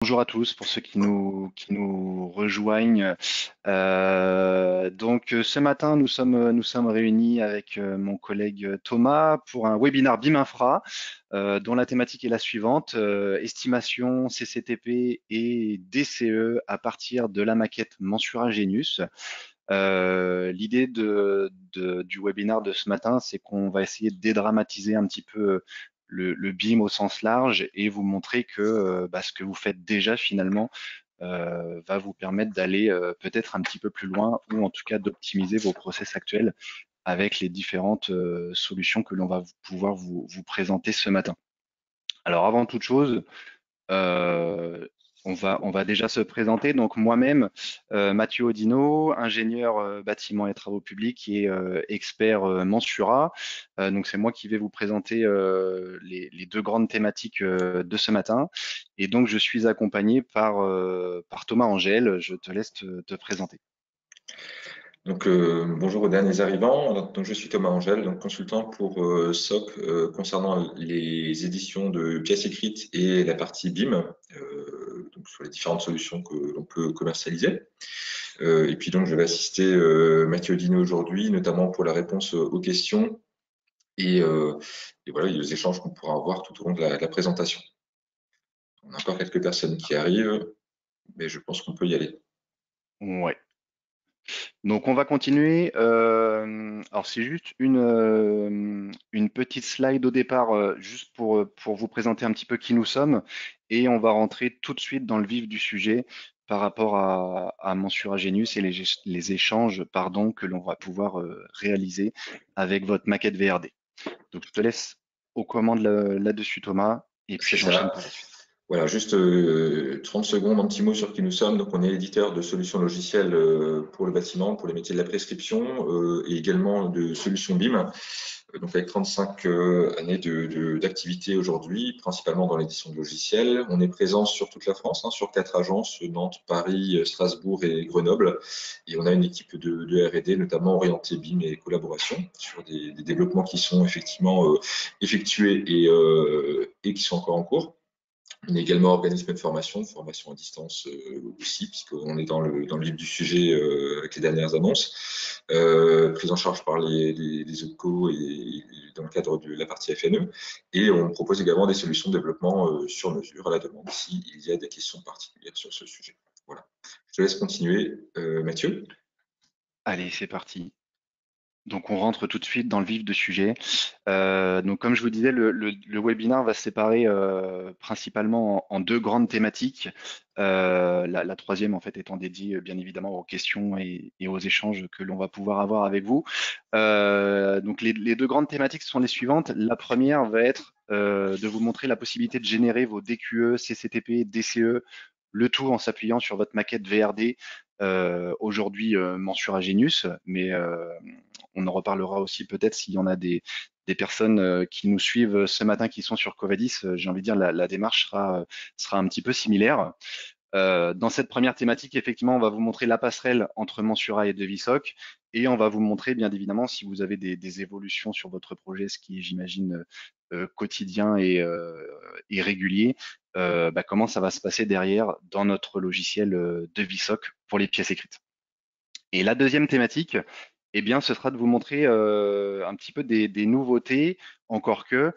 Bonjour à tous pour ceux qui nous rejoignent. Ce matin, nous sommes réunis avec mon collègue Thomas pour un webinaire BIM Infra dont la thématique est la suivante, estimation CCTP et DCE à partir de la maquette Mensura Genius. L'idée du webinaire de ce matin, c'est qu'on va essayer de dédramatiser un petit peu le BIM au sens large et vous montrer que ce que vous faites déjà finalement va vous permettre d'aller peut-être un petit peu plus loin ou en tout cas d'optimiser vos process actuels avec les différentes solutions que l'on va pouvoir vous présenter ce matin. Alors avant toute chose, euh, on va déjà se présenter. Donc moi-même, Mathieu Audino, ingénieur bâtiment et travaux publics et expert Mensura. Donc c'est moi qui vais vous présenter les deux grandes thématiques de ce matin. Et donc je suis accompagné par Thomas Angèle. Je te laisse te présenter. Bonjour aux derniers arrivants. Je suis Thomas Angèle, consultant pour SOC concernant les éditions de pièces écrites et la partie BIM, sur les différentes solutions que l'on peut commercialiser. Je vais assister Mathieu Dino aujourd'hui, notamment pour la réponse aux questions et, euh, et voilà, les échanges qu'on pourra avoir tout au long de la présentation. On a encore quelques personnes qui arrivent, mais je pense qu'on peut y aller. Ouais. Donc on va continuer. Alors c'est juste une petite slide au départ, juste pour vous présenter un petit peu qui nous sommes, et on va rentrer tout de suite dans le vif du sujet par rapport à Mensura Genius et les échanges pardon, que l'on va pouvoir réaliser avec votre maquette VRD. Donc je te laisse aux commandes là-dessus Thomas, et C'est puis j'enchaîne ça. par la suite. Voilà, juste 30 secondes, un petit mot sur qui nous sommes. Donc, on est éditeur de solutions logicielles pour le bâtiment, pour les métiers de la prescription et également de solutions BIM. Donc, avec 35 années d'activité aujourd'hui, principalement dans l'édition de logiciels. On est présent sur toute la France, sur 4 agences, Nantes, Paris, Strasbourg et Grenoble. Et on a une équipe de R&D, notamment orientée BIM et collaboration, sur des développements qui sont effectivement effectués et qui sont encore en cours. On est également organisme de formation à distance aussi, puisqu'on est dans le vif du sujet avec les dernières annonces, prise en charge par les OPCO et dans le cadre de la partie FNE. Et on propose également des solutions de développement sur mesure à la demande s'il y a des questions particulières sur ce sujet. Voilà. Je te laisse continuer, Mathieu. Allez, c'est parti. Donc on rentre tout de suite dans le vif du sujet. Donc comme je vous disais, le webinaire va se séparer principalement en deux grandes thématiques. La troisième en fait étant dédiée bien évidemment aux questions et aux échanges que l'on va pouvoir avoir avec vous. Donc les deux grandes thématiques sont les suivantes. La première va être de vous montrer la possibilité de générer vos DQE, CCTP, DCE, le tout en s'appuyant sur votre maquette VRD. Aujourd'hui Mensura Genius, mais on en reparlera aussi peut-être s'il y en a des personnes qui nous suivent ce matin qui sont sur Covadis. J'ai envie de dire la démarche sera un petit peu similaire. Dans cette première thématique, effectivement, on va vous montrer la passerelle entre Mensura et Devisoc et on va vous montrer, bien évidemment, si vous avez des évolutions sur votre projet, ce qui est, j'imagine, quotidien et régulier, comment ça va se passer derrière dans notre logiciel Devisoc pour les pièces écrites. Et la deuxième thématique, eh bien, ce sera de vous montrer un petit peu des nouveautés, encore que.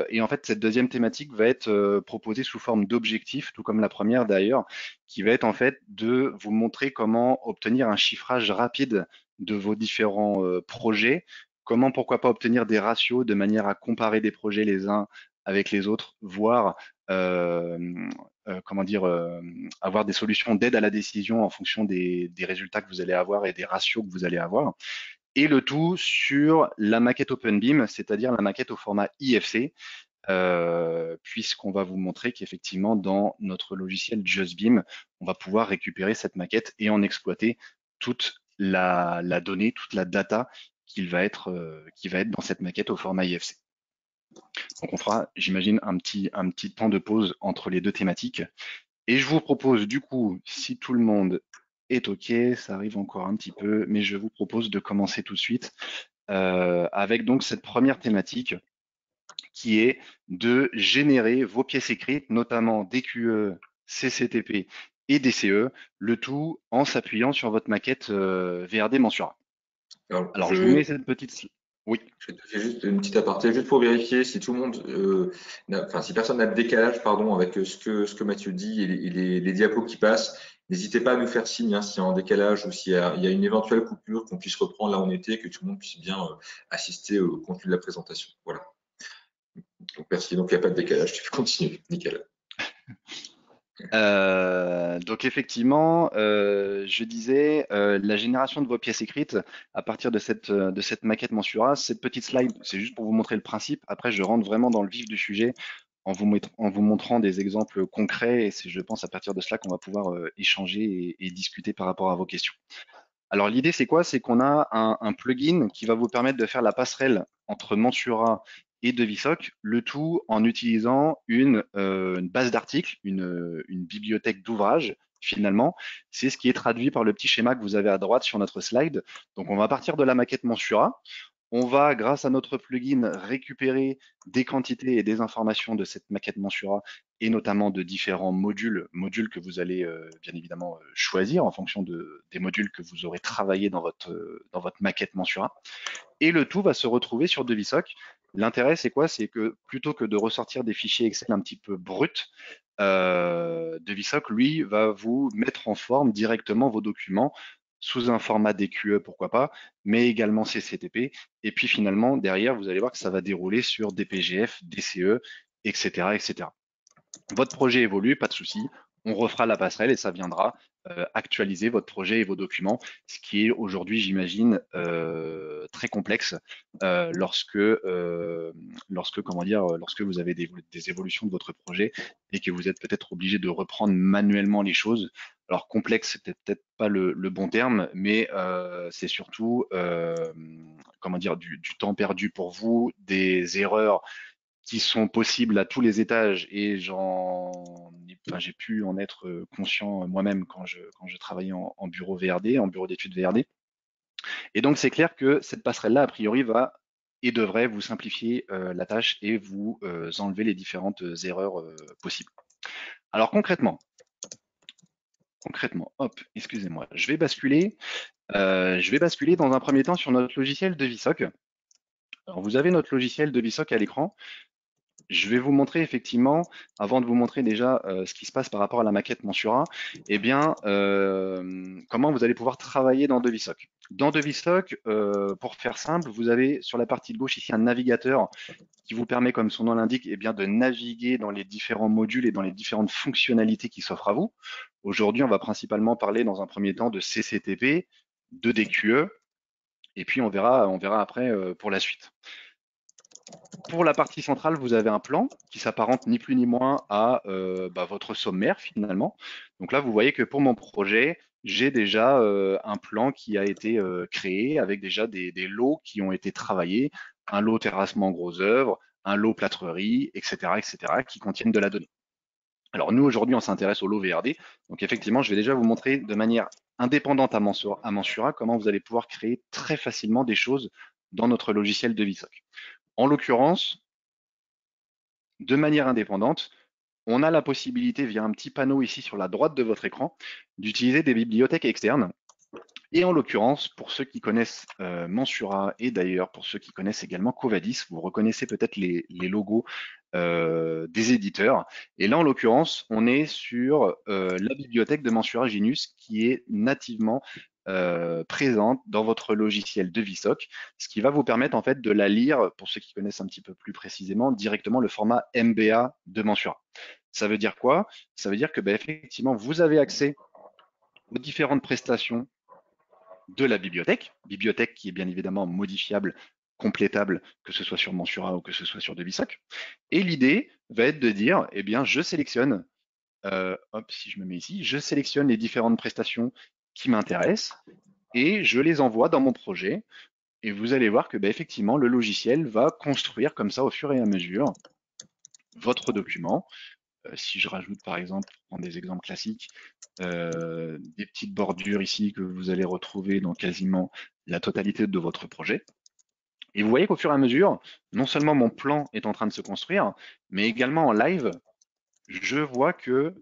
Et en fait, cette deuxième thématique va être proposée sous forme d'objectif, tout comme la première d'ailleurs, qui va être en fait de vous montrer comment obtenir un chiffrage rapide de vos différents projets, comment pourquoi pas obtenir des ratios de manière à comparer des projets les uns avec les autres, voire euh, comment dire, avoir des solutions d'aide à la décision en fonction des résultats que vous allez avoir et des ratios que vous allez avoir. Et le tout sur la maquette OpenBeam, c'est-à-dire la maquette au format IFC, puisqu'on va vous montrer qu'effectivement, dans notre logiciel JustBeam, on va pouvoir récupérer cette maquette et en exploiter toute la donnée, toute la data qui va être dans cette maquette au format IFC. Donc on fera, j'imagine, un petit temps de pause entre les deux thématiques. Et je vous propose du coup, si tout le monde est OK, ça arrive encore un petit peu, mais je vous propose de commencer tout de suite avec donc cette première thématique qui est de générer vos pièces écrites, notamment DQE, CCTP et DCE, le tout en s'appuyant sur votre maquette VRD Mensura. Alors, Alors, je vous mets cette petite... Oui. je te fais juste une petite aparté, juste pour vérifier si tout le monde, enfin, si personne n'a de décalage, pardon, avec ce que Mathieu dit et les diapos qui passent. N'hésitez pas à nous faire signe hein, s'il y a un décalage ou s'il y a une éventuelle coupure, qu'on puisse reprendre là où on était, que tout le monde puisse bien assister au contenu de la présentation. Voilà. Donc, merci. Donc, il n'y a pas de décalage. Tu peux continuer. Nickel. Donc effectivement, je disais, la génération de vos pièces écrites à partir de cette maquette Mensura, cette petite slide, c'est juste pour vous montrer le principe. Après, je rentre vraiment dans le vif du sujet en vous montrant des exemples concrets et c'est, je pense, à partir de cela qu'on va pouvoir échanger et discuter par rapport à vos questions. Alors l'idée, c'est quoi? C'est qu'on a un plugin qui va vous permettre de faire la passerelle entre Mensura et Devisoc, le tout en utilisant une base d'articles, une bibliothèque d'ouvrages. Finalement, c'est ce qui est traduit par le petit schéma que vous avez à droite sur notre slide. Donc, on va partir de la maquette Mensura. On va, grâce à notre plugin, récupérer des quantités et des informations de cette maquette Mensura et notamment de différents modules que vous allez bien évidemment choisir en fonction des modules que vous aurez travaillé dans votre maquette Mensura. Et le tout va se retrouver sur Devisoc. L'intérêt, c'est quoi? C'est que plutôt que de ressortir des fichiers Excel un petit peu bruts, Devisoc, lui, va vous mettre en forme directement vos documents sous un format DQE, pourquoi pas, mais également CCTP. Et puis finalement, derrière, vous allez voir que ça va dérouler sur DPGF, DCE, etc., etc. Votre projet évolue, pas de souci. On refera la passerelle et ça viendra actualiser votre projet et vos documents, ce qui est aujourd'hui, j'imagine, très complexe lorsque vous avez des évolutions de votre projet et que vous êtes peut-être obligé de reprendre manuellement les choses. Alors complexe, c'est peut-être pas le bon terme, mais c'est surtout du temps perdu pour vous, des erreurs qui sont possibles à tous les étages et j'ai pu en être conscient moi-même quand je travaillais en bureau VRD, en bureau d'études VRD. Et donc c'est clair que cette passerelle-là, a priori, va et devrait vous simplifier la tâche et vous enlever les différentes erreurs possibles. Alors concrètement, hop, excusez-moi, je vais basculer dans un premier temps sur notre logiciel Devisoc. Alors vous avez notre logiciel Devisoc à l'écran. Je vais vous montrer effectivement, avant de vous montrer déjà ce qui se passe par rapport à la maquette Mensura, eh bien, comment vous allez pouvoir travailler dans Devisoc. Dans Devisoc, pour faire simple, vous avez sur la partie de gauche ici un navigateur qui vous permet, comme son nom l'indique, eh bien, de naviguer dans les différents modules et dans les différentes fonctionnalités qui s'offrent à vous. Aujourd'hui, on va principalement parler dans un premier temps de CCTP, de DQE, et puis on verra après pour la suite. Pour la partie centrale, vous avez un plan qui s'apparente ni plus ni moins à votre sommaire finalement. Donc là, vous voyez que pour mon projet, j'ai déjà un plan qui a été créé avec déjà des lots qui ont été travaillés, un lot terrassement gros œuvre, un lot plâtrerie, etc., qui contiennent de la donnée. Alors nous, aujourd'hui, on s'intéresse au lot VRD. Donc effectivement, je vais déjà vous montrer de manière indépendante à Mensura comment vous allez pouvoir créer très facilement des choses dans notre logiciel de Devisoc. En l'occurrence, de manière indépendante, on a la possibilité, via un petit panneau ici sur la droite de votre écran, d'utiliser des bibliothèques externes. Et en l'occurrence, pour ceux qui connaissent Mensura et d'ailleurs pour ceux qui connaissent également Covadis, vous reconnaissez peut-être les logos des éditeurs. Et là, en l'occurrence, on est sur la bibliothèque de Mensura Genius qui est nativement présente dans votre logiciel Devisoc, ce qui va vous permettre en fait de la lire, pour ceux qui connaissent un petit peu plus précisément, directement le format MBA de Mensura. Ça veut dire quoi? Ça veut dire que effectivement, vous avez accès aux différentes prestations de la bibliothèque qui est bien évidemment modifiable, complétable, que ce soit sur Mensura ou que ce soit sur Devisoc. Et l'idée va être de dire, eh bien, je sélectionne, si je me mets ici, je sélectionne les différentes prestations qui m'intéressent et je les envoie dans mon projet. Et vous allez voir que effectivement, le logiciel va construire comme ça au fur et à mesure votre document. Si je rajoute par exemple, pour prendre des exemples classiques, des petites bordures ici que vous allez retrouver dans quasiment la totalité de votre projet. Et vous voyez qu'au fur et à mesure, non seulement mon plan est en train de se construire, mais également en live, je vois que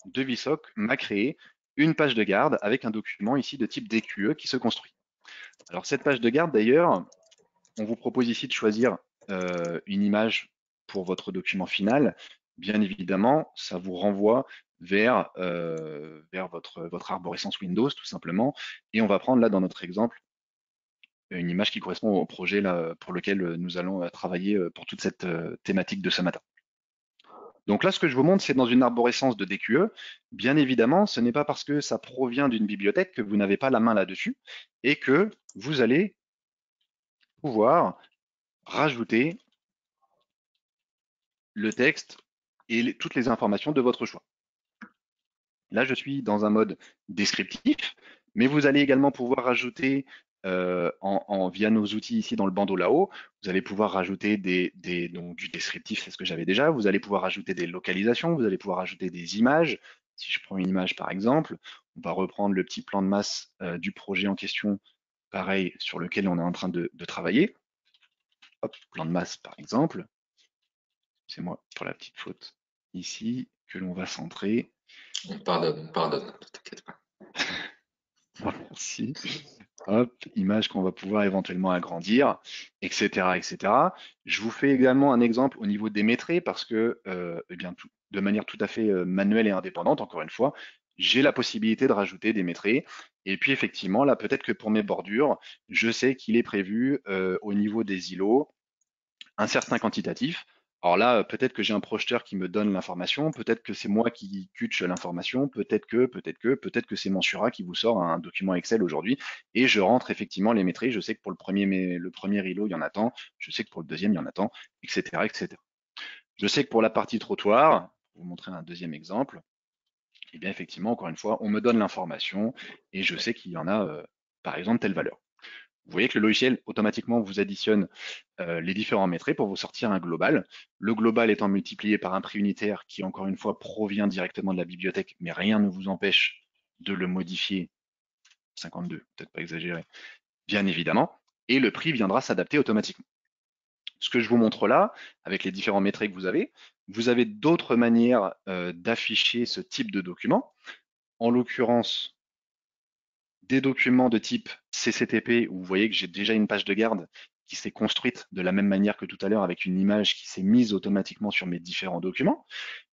Devisoc m'a créé une page de garde avec un document ici de type DQE qui se construit. Alors cette page de garde d'ailleurs, on vous propose ici de choisir une image pour votre document final. Bien évidemment, ça vous renvoie vers votre arborescence Windows tout simplement. Et on va prendre là dans notre exemple une image qui correspond au projet là, pour lequel nous allons travailler pour toute cette thématique de ce matin. Donc là, ce que je vous montre, c'est dans une arborescence de DQE. Bien évidemment, ce n'est pas parce que ça provient d'une bibliothèque que vous n'avez pas la main là-dessus et que vous allez pouvoir rajouter le texte et toutes les informations de votre choix. Là, je suis dans un mode descriptif, mais vous allez également pouvoir rajouter via nos outils ici dans le bandeau là-haut, vous allez pouvoir rajouter donc, du descriptif, c'est ce que j'avais déjà, vous allez pouvoir rajouter des localisations, vous allez pouvoir rajouter des images. Si je prends une image par exemple, on va reprendre le petit plan de masse du projet en question, pareil, sur lequel on est en train de travailler. Hop, plan de masse par exemple, c'est moi pour la petite faute ici, que l'on va centrer. On pardonne, ne t'inquiète pas. Merci. Hop, image qu'on va pouvoir éventuellement agrandir, etc., etc. Je vous fais également un exemple au niveau des métrés parce que, eh bien, de manière tout à fait manuelle et indépendante, encore une fois, j'ai la possibilité de rajouter des métrés. Et puis effectivement, là, peut-être que pour mes bordures, je sais qu'il est prévu au niveau des îlots un certain quantitatif. Alors là, peut-être que j'ai un projeteur qui me donne l'information, peut-être que c'est moi qui cutche l'information, peut-être que c'est Mensura qui vous sort un document Excel aujourd'hui, et je rentre effectivement les métriques. Je sais que pour le premier îlot, il y en a tant, je sais que pour le deuxième, il y en a tant, etc., etc. Je sais que pour la partie trottoir, pour vous montrer un deuxième exemple, eh bien effectivement, encore une fois, on me donne l'information et je sais qu'il y en a, par exemple, telle valeur. Vous voyez que le logiciel automatiquement vous additionne les différents métriques pour vous sortir un global. Le global étant multiplié par un prix unitaire qui, encore une fois, provient directement de la bibliothèque, mais rien ne vous empêche de le modifier, 52, peut-être pas exagéré, bien évidemment, et le prix viendra s'adapter automatiquement. Ce que je vous montre là, avec les différents métriques que vous avez d'autres manières d'afficher ce type de document. En l'occurrence, des documents de type CCTP, où vous voyez que j'ai déjà une page de garde qui s'est construite de la même manière que tout à l'heure avec une image qui s'est mise automatiquement sur mes différents documents.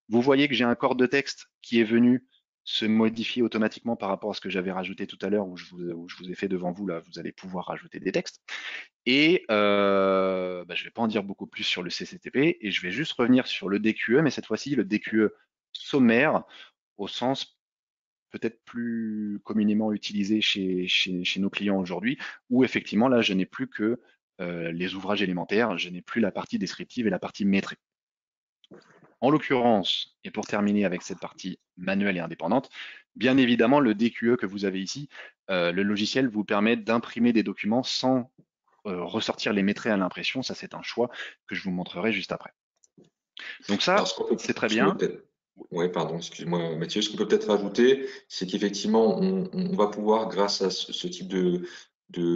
Vous voyez que j'ai un corps de texte qui est venu se modifier automatiquement par rapport à ce que j'avais rajouté tout à l'heure où je vous ai fait devant vous, là, vous allez pouvoir rajouter des textes. Et je ne vais pas en dire beaucoup plus sur le CCTP et je vais juste revenir sur le DQE, mais cette fois-ci le DQE sommaire au sens peut-être plus communément utilisé chez nos clients aujourd'hui, où effectivement là je n'ai plus que les ouvrages élémentaires, je n'ai plus la partie descriptive et la partie métrique. En l'occurrence, et pour terminer avec cette partie manuelle et indépendante, bien évidemment le DQE que vous avez ici, le logiciel vous permet d'imprimer des documents sans ressortir les métraits à l'impression, ça c'est un choix que je vous montrerai juste après. Donc Alors, ça, c'est très ce qu'on peut bien. peut-être, ouais, pardon, excuse-moi Mathieu, ce qu'on peut peut-être rajouter, c'est qu'effectivement, on va pouvoir, grâce à ce type de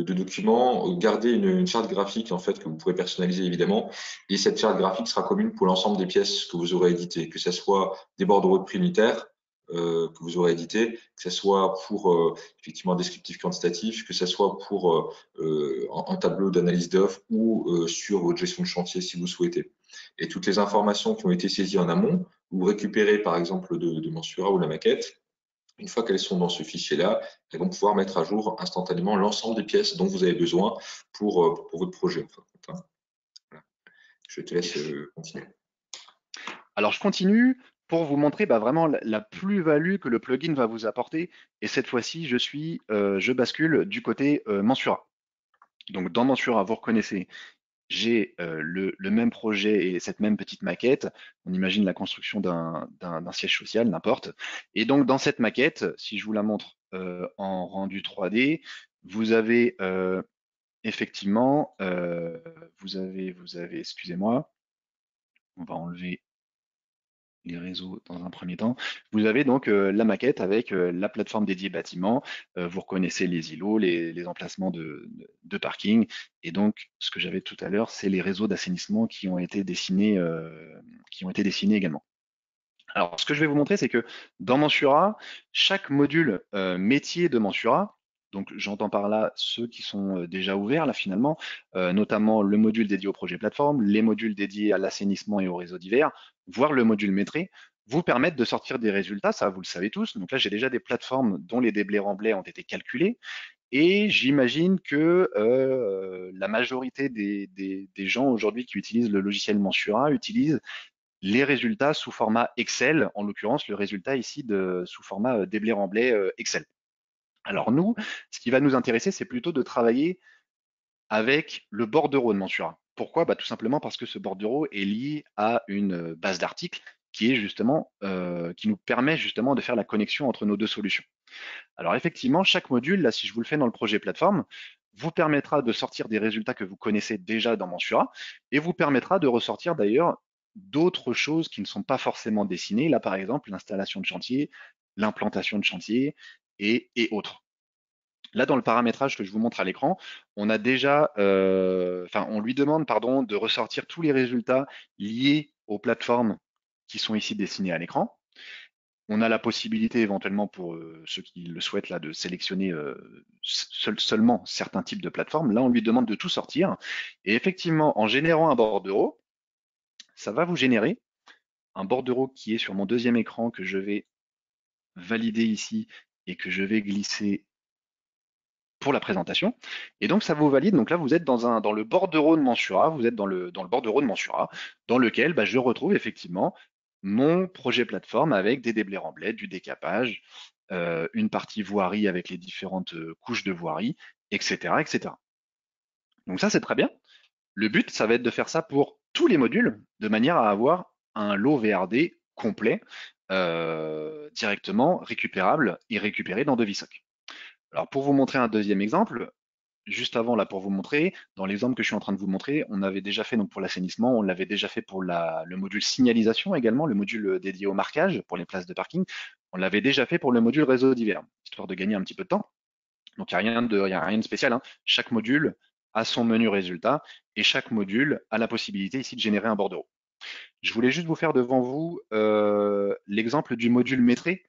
document, garder une charte graphique en fait que vous pourrez personnaliser évidemment, et cette charte graphique sera commune pour l'ensemble des pièces que vous aurez éditées, que ce soit des bordereaux de prix unitaires que vous aurez édité, que ce soit pour effectivement un descriptif quantitatif, que ce soit pour un tableau d'analyse d'offres ou sur votre gestion de chantier si vous souhaitez. Et toutes les informations qui ont été saisies en amont, vous récupérez par exemple de Mensura ou la maquette. Une fois qu'elles sont dans ce fichier-là, elles vont pouvoir mettre à jour instantanément l'ensemble des pièces dont vous avez besoin pour votre projet. Voilà. Je te laisse Yes. continuer. Alors je continue pour vous montrer vraiment la plus-value que le plugin va vous apporter. Et cette fois-ci, je bascule du côté Mensura. Donc dans Mensura, vous reconnaissez, j'ai le même projet et cette même petite maquette. On imagine la construction d'un siège social, n'importe. Et donc dans cette maquette, si je vous la montre en rendu 3D, vous avez effectivement, excusez-moi, on va enlever les réseaux dans un premier temps. Vous avez donc la maquette avec la plateforme dédiée bâtiment. Vous reconnaissez les îlots, les emplacements de parking. Et donc, ce que j'avais tout à l'heure, c'est les réseaux d'assainissement qui ont été dessinés également. Alors, ce que je vais vous montrer, c'est que dans Mensura, chaque module métier de Mensura, donc j'entends par là ceux qui sont déjà ouverts là finalement, notamment le module dédié au projet plateforme, les modules dédiés à l'assainissement et aux réseaux divers, voire le module maîtrise, vous permettent de sortir des résultats, ça vous le savez tous. Donc là, j'ai déjà des plateformes dont les déblais remblais ont été calculés. Et j'imagine que la majorité des gens aujourd'hui qui utilisent le logiciel Mensura utilisent les résultats sous format Excel, en l'occurrence le résultat ici sous format déblai-remblai Excel. Alors nous, ce qui va nous intéresser, c'est plutôt de travailler avec le bordereau de Mensura. Pourquoi? Tout simplement parce que ce bordereau est lié à une base d'articles qui est justement qui nous permet justement de faire la connexion entre nos deux solutions. Alors effectivement, chaque module, là, si je vous le fais dans le projet plateforme, vous permettra de sortir des résultats que vous connaissez déjà dans Mensura et vous permettra de ressortir d'ailleurs d'autres choses qui ne sont pas forcément dessinées. Là, par exemple, l'installation de chantier, l'implantation de chantier et autres. Là, dans le paramétrage que je vous montre à l'écran, on a déjà, on lui demande, pardon, de ressortir tous les résultats liés aux plateformes qui sont ici dessinées à l'écran. On a la possibilité éventuellement pour ceux qui le souhaitent là de sélectionner seulement certains types de plateformes. Là, on lui demande de tout sortir. Et effectivement, en générant un bordereau, ça va vous générer un bordereau qui est sur mon deuxième écran que je vais valider ici et que je vais glisser pour la présentation. Et donc, ça vous valide. Donc là, vous êtes dans le bordereau de Mensura, vous êtes dans le bordereau de Mensura, dans lequel je retrouve effectivement mon projet plateforme avec des déblais remblais, du décapage, une partie voirie avec les différentes couches de voirie, etc., etc. Donc ça, c'est très bien. Le but, ça va être de faire ça pour tous les modules, de manière à avoir un lot VRD complet, directement récupérable et récupéré dans Devisoc. Alors pour vous montrer un deuxième exemple, juste avant là pour vous montrer, dans l'exemple que je suis en train de vous montrer, on avait déjà fait donc pour l'assainissement, on l'avait déjà fait pour le module signalisation également, le module dédié au marquage pour les places de parking. On l'avait déjà fait pour le module réseau divers, histoire de gagner un petit peu de temps. Donc il n'y a rien de spécial, hein. Chaque module a son menu résultat et chaque module a la possibilité ici de générer un bordereau. Je voulais juste vous faire devant vous l'exemple du module maîtrise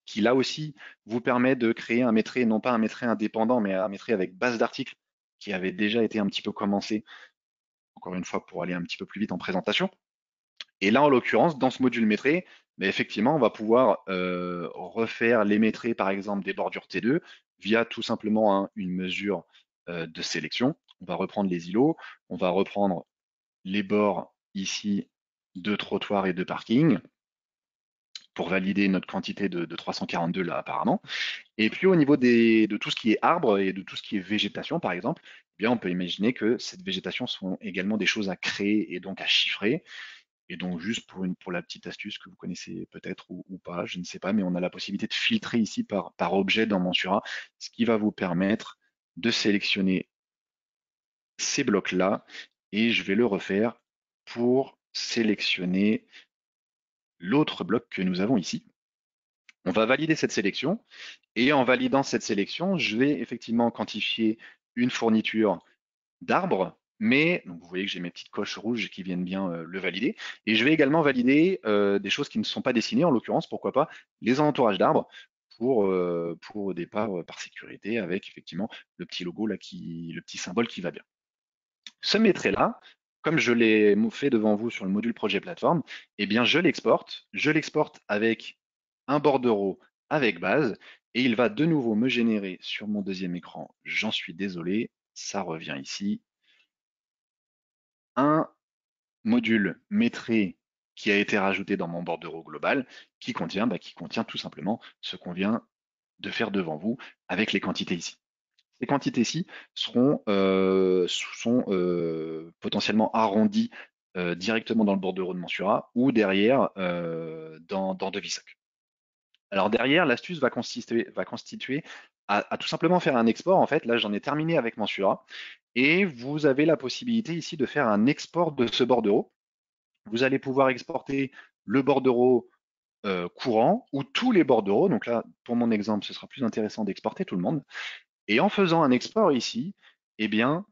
qui là aussi vous permet de créer un maîtrise, non pas un maîtrise indépendant, mais un maîtrise avec base d'articles qui avait déjà été un petit peu commencé, encore une fois pour aller un petit peu plus vite en présentation. Et là, en l'occurrence, dans ce module maîtrise, effectivement, on va pouvoir refaire les maîtrises, par exemple, des bordures T2 via tout simplement une mesure de sélection. On va reprendre les îlots, on va reprendre les bords ici de trottoir et de parking pour valider notre quantité de 342 là apparemment. Et puis au niveau de tout ce qui est arbre et de tout ce qui est végétation par exemple, eh bien on peut imaginer que cette végétation sont également des choses à créer et donc à chiffrer. Et donc juste pour la petite astuce que vous connaissez peut-être ou pas, je ne sais pas, mais on a la possibilité de filtrer ici par objet dans Mensura, ce qui va vous permettre de sélectionner ces blocs-là. Et je vais le refaire pour sélectionner l'autre bloc que nous avons ici. On va valider cette sélection et en validant cette sélection, je vais effectivement quantifier une fourniture d'arbres, mais donc vous voyez que j'ai mes petites coches rouges qui viennent bien le valider. Et je vais également valider des choses qui ne sont pas dessinées, en l'occurrence, pourquoi pas, les entourages d'arbres pour au départ par sécurité avec effectivement le petit logo là le petit symbole qui va bien. Ce maîtrise-là, comme je l'ai fait devant vous sur le module projet plateforme, eh bien je l'exporte avec un bordereau avec base, et il va de nouveau me générer sur mon deuxième écran, j'en suis désolé, ça revient ici, un module maîtrise qui a été rajouté dans mon bordereau global, qui contient tout simplement ce qu'on vient de faire devant vous avec les quantités ici. Ces quantités-ci sont potentiellement arrondies directement dans le bordereau de Mensura ou derrière dans Devisoc. Alors derrière, l'astuce va constituer à tout simplement faire un export. En fait, là, j'en ai terminé avec Mensura. Et vous avez la possibilité ici de faire un export de ce bordereau. Vous allez pouvoir exporter le bordereau courant ou tous les bordereaux. Donc là, pour mon exemple, ce sera plus intéressant d'exporter tout le monde. Et en faisant un export ici, eh bien,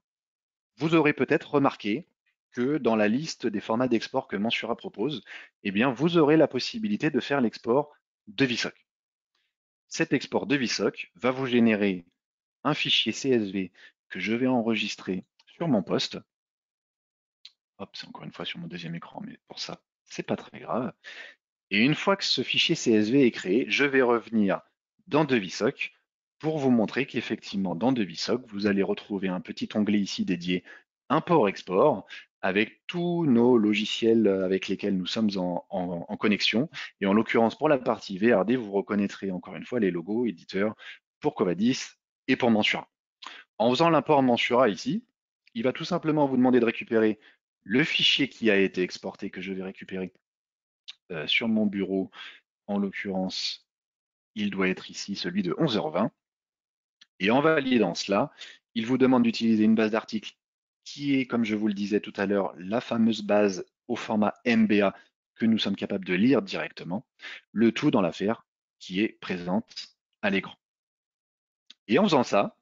vous aurez peut-être remarqué que dans la liste des formats d'export que Mensura propose, eh bien, vous aurez la possibilité de faire l'export de VSOC. Cet export de VSOC va vous générer un fichier CSV que je vais enregistrer sur mon poste. Hop, c'est encore une fois sur mon deuxième écran, mais pour ça, c'est pas très grave. Et une fois que ce fichier CSV est créé, je vais revenir dans DeviSoc pour vous montrer qu'effectivement, dans DeviSoc, vous allez retrouver un petit onglet ici dédié import-export avec tous nos logiciels avec lesquels nous sommes en connexion. Et en l'occurrence, pour la partie VRD, vous reconnaîtrez encore une fois les logos éditeurs pour Covadis et pour Mensura. En faisant l'import Mensura ici, il va tout simplement vous demander de récupérer le fichier qui a été exporté, que je vais récupérer sur mon bureau. En l'occurrence, il doit être ici celui de 11h20. Et en validant cela, il vous demande d'utiliser une base d'articles qui est, comme je vous le disais tout à l'heure, la fameuse base au format MBA que nous sommes capables de lire directement, le tout dans l'affaire qui est présente à l'écran. Et en faisant ça,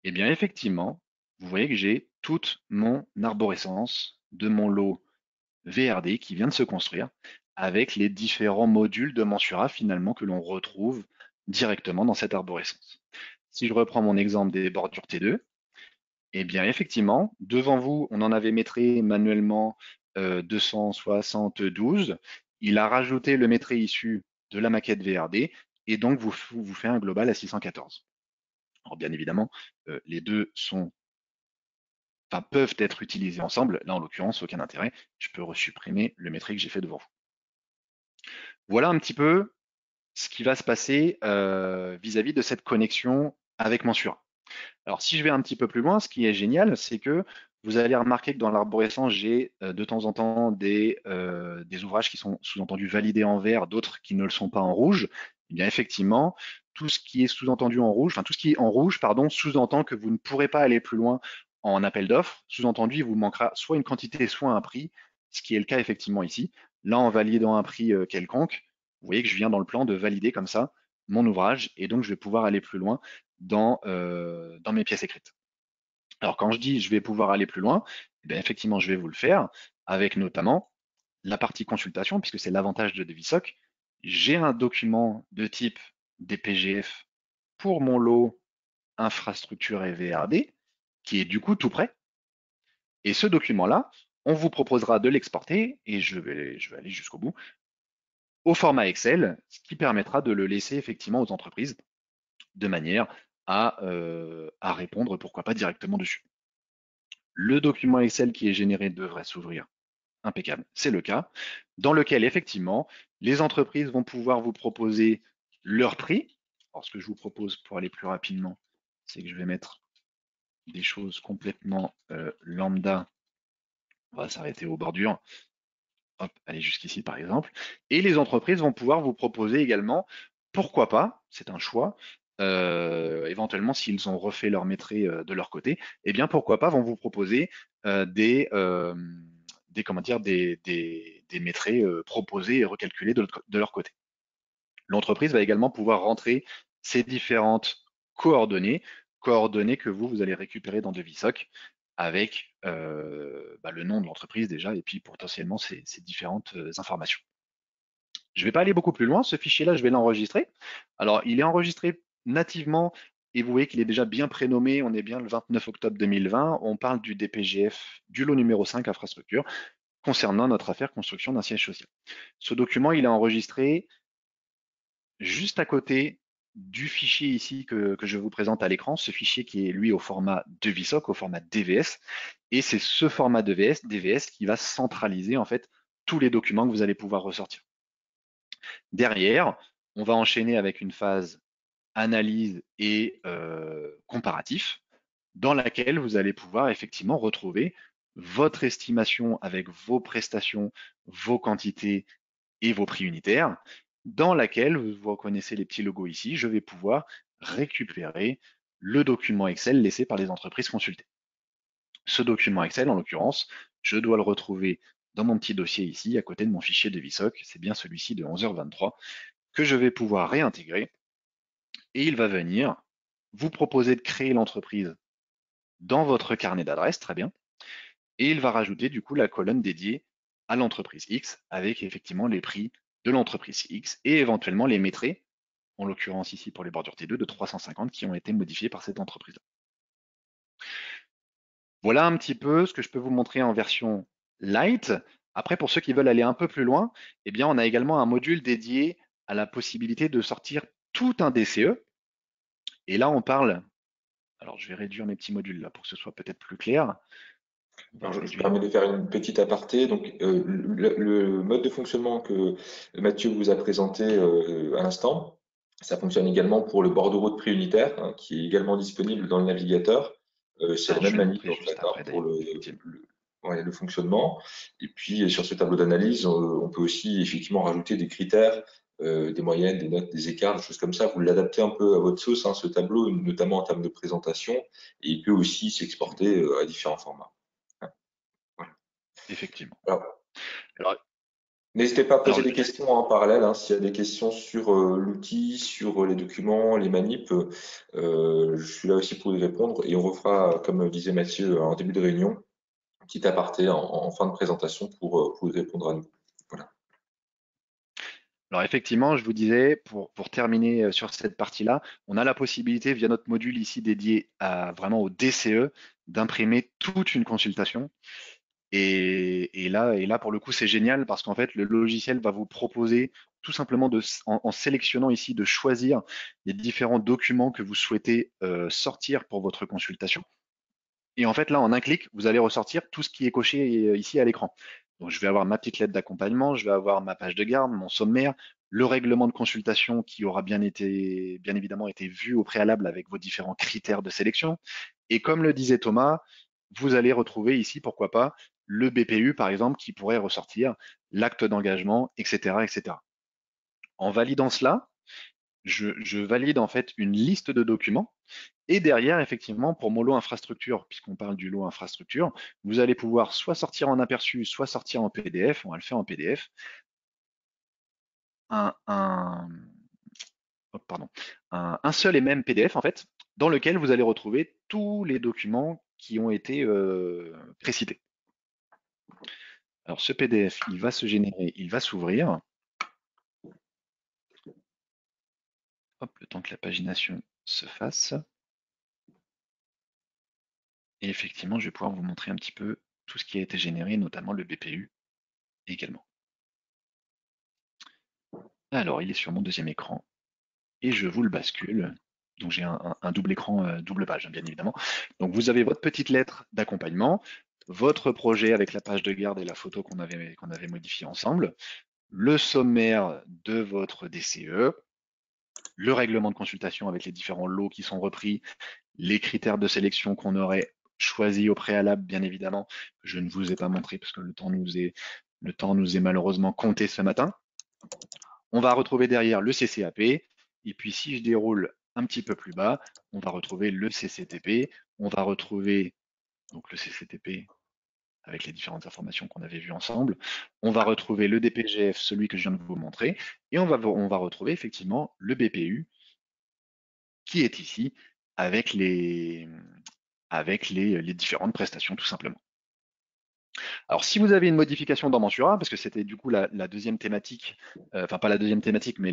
eh bien effectivement, vous voyez que j'ai toute mon arborescence de mon lot VRD qui vient de se construire avec les différents modules de Mensura finalement que l'on retrouve directement dans cette arborescence. Si je reprends mon exemple des bordures T2, eh bien effectivement, devant vous, on en avait métré manuellement 272. Il a rajouté le métré issu de la maquette VRD et donc vous fait un global à 614. Alors bien évidemment, les deux peuvent être utilisés ensemble. Là, en l'occurrence, aucun intérêt. Je peux resupprimer le métré que j'ai fait devant vous. Voilà un petit peu ce qui va se passer vis-à-vis de cette connexion avec Mensura. Alors, si je vais un petit peu plus loin, ce qui est génial, c'est que vous allez remarquer que dans l'arborescence, j'ai de temps en temps des ouvrages qui sont sous-entendus validés en vert, d'autres qui ne le sont pas en rouge. Eh bien, effectivement, tout ce qui est sous-entendu en rouge, enfin tout ce qui est en rouge, pardon, sous-entend que vous ne pourrez pas aller plus loin en appel d'offres. Sous-entendu, il vous manquera soit une quantité, soit un prix, ce qui est le cas effectivement ici. Là, en validant un prix quelconque, vous voyez que je viens dans le plan de valider comme ça mon ouvrage et donc je vais pouvoir aller plus loin dans mes pièces écrites. Alors quand je dis je vais pouvoir aller plus loin, eh bien, effectivement je vais vous le faire avec notamment la partie consultation, puisque c'est l'avantage de DeviSoc. J'ai un document de type DPGF pour mon lot infrastructure et VRD, qui est du coup tout prêt. Et ce document-là, on vous proposera de l'exporter, et je vais aller jusqu'au bout, au format Excel, ce qui permettra de le laisser effectivement aux entreprises de manière à répondre, pourquoi pas, directement dessus. Le document Excel qui est généré devrait s'ouvrir impeccable, c'est le cas, dans lequel effectivement les entreprises vont pouvoir vous proposer leur prix. Alors ce que je vous propose pour aller plus rapidement, c'est que je vais mettre des choses complètement lambda. On va s'arrêter aux bordures. Hop, aller jusqu'ici par exemple. Et les entreprises vont pouvoir vous proposer également, pourquoi pas, c'est un choix, éventuellement s'ils ont refait leur métré de leur côté, eh bien pourquoi pas vont vous proposer comment dire, des métrés proposés et recalculés de leur côté. L'entreprise va également pouvoir rentrer ces différentes coordonnées, coordonnées que vous allez récupérer dans DeviSoc avec le nom de l'entreprise déjà et puis potentiellement ces différentes informations. Je ne vais pas aller beaucoup plus loin, ce fichier-là, je vais l'enregistrer. Alors, il est enregistré nativement et vous voyez qu'il est déjà bien prénommé, on est bien le 29 octobre 2020, on parle du DPGF du lot numéro 5 infrastructure concernant notre affaire construction d'un siège social. Ce document, il est enregistré juste à côté du fichier ici que je vous présente à l'écran, ce fichier qui est lui au format DeviSoc, au format DVS, et c'est ce format DVS qui va centraliser en fait tous les documents que vous allez pouvoir ressortir. Derrière, on va enchaîner avec une phase analyse et comparatif, dans laquelle vous allez pouvoir effectivement retrouver votre estimation avec vos prestations, vos quantités et vos prix unitaires, dans laquelle vous reconnaissez les petits logos ici, je vais pouvoir récupérer le document Excel laissé par les entreprises consultées. Ce document Excel, en l'occurrence, je dois le retrouver dans mon petit dossier ici, à côté de mon fichier de VSOC, c'est bien celui-ci de 11h23, que je vais pouvoir réintégrer. Et il va venir vous proposer de créer l'entreprise dans votre carnet d'adresses, très bien. Et il va rajouter du coup la colonne dédiée à l'entreprise X avec effectivement les prix de l'entreprise X et éventuellement les métriques, en l'occurrence ici pour les bordures T2 de 350 qui ont été modifiées par cette entreprise. Voilà un petit peu ce que je peux vous montrer en version light. Après, pour ceux qui veulent aller un peu plus loin, eh bien, on a également un module dédié à la possibilité de sortir tout un DCE. Et là, on parle, alors je vais réduire mes petits modules là pour que ce soit peut-être plus clair. On va Alors, je réduire. permets de faire une petite aparté. Donc, le mode de fonctionnement que Mathieu vous a présenté à l'instant, ça fonctionne également pour le bordereau de prix unitaire, hein, qui est également disponible dans le navigateur. C'est la Alors, je même vais le manip montrer en fait, juste hein, après pour d'ailleurs, effectivement. ouais, le fonctionnement. Et puis, sur ce tableau d'analyse, on peut aussi effectivement rajouter des critères, des moyennes, des notes, des écarts, des choses comme ça. Vous l'adaptez un peu à votre sauce, hein, ce tableau, notamment en termes de présentation, et il peut aussi Effectivement. s'exporter à différents formats. Voilà. Effectivement. Alors, Alors, n'hésitez pas à poser alors, des questions en parallèle, hein, s'il y a des questions sur l'outil, sur les documents, les manips, je suis là aussi pour y répondre et on refera, comme disait Mathieu en début de réunion, un petit aparté en fin de présentation pour y répondre à nous. Voilà. Alors effectivement, je vous disais, pour terminer sur cette partie-là, on a la possibilité via notre module ici dédié à vraiment au DCE d'imprimer toute une consultation. Et là, pour le coup, c'est génial parce qu'en fait, le logiciel va vous proposer tout simplement en sélectionnant ici de choisir les différents documents que vous souhaitez sortir pour votre consultation. Et en fait, là, en un clic, vous allez ressortir tout ce qui est coché ici à l'écran. Donc, je vais avoir ma petite lettre d'accompagnement, je vais avoir ma page de garde, mon sommaire, le règlement de consultation qui aura bien évidemment été vu au préalable avec vos différents critères de sélection. Et comme le disait Thomas, vous allez retrouver ici, pourquoi pas, le BPU, par exemple, qui pourrait ressortir, l'acte d'engagement, etc., etc. En validant cela, je valide en fait une liste de documents et derrière, effectivement, pour mon lot infrastructure, puisqu'on parle du lot infrastructure, vous allez pouvoir soit sortir en aperçu, soit sortir en PDF. On va le faire en PDF. Un, un, oh, pardon, un seul et même PDF, en fait, dans lequel vous allez retrouver tous les documents qui ont été précités. Alors, ce PDF, il va se générer, il va s'ouvrir. Hop, le temps que la pagination se fasse. Et effectivement, je vais pouvoir vous montrer un petit peu tout ce qui a été généré, notamment le BPU également. Alors, il est sur mon deuxième écran et je vous le bascule. Donc, j'ai un double écran, double page, hein, bien évidemment. Donc, vous avez votre petite lettre d'accompagnement, votre projet avec la page de garde et la photo qu'on avait modifiée ensemble, le sommaire de votre DCE, le règlement de consultation avec les différents lots qui sont repris, les critères de sélection qu'on aurait choisis au préalable, bien évidemment, que je ne vous ai pas montré parce que le temps nous est malheureusement compté ce matin. On va retrouver derrière le CCAP, et puis si je déroule un petit peu plus bas, on va retrouver le CCTP, on va retrouver donc le CCTP avec les différentes informations qu'on avait vues ensemble, on va retrouver le DPGF, celui que je viens de vous montrer, et on va retrouver effectivement le BPU qui est ici avec les différentes prestations tout simplement. Alors, si vous avez une modification dans Mensura, parce que c'était du coup la deuxième thématique, enfin pas la deuxième thématique, mais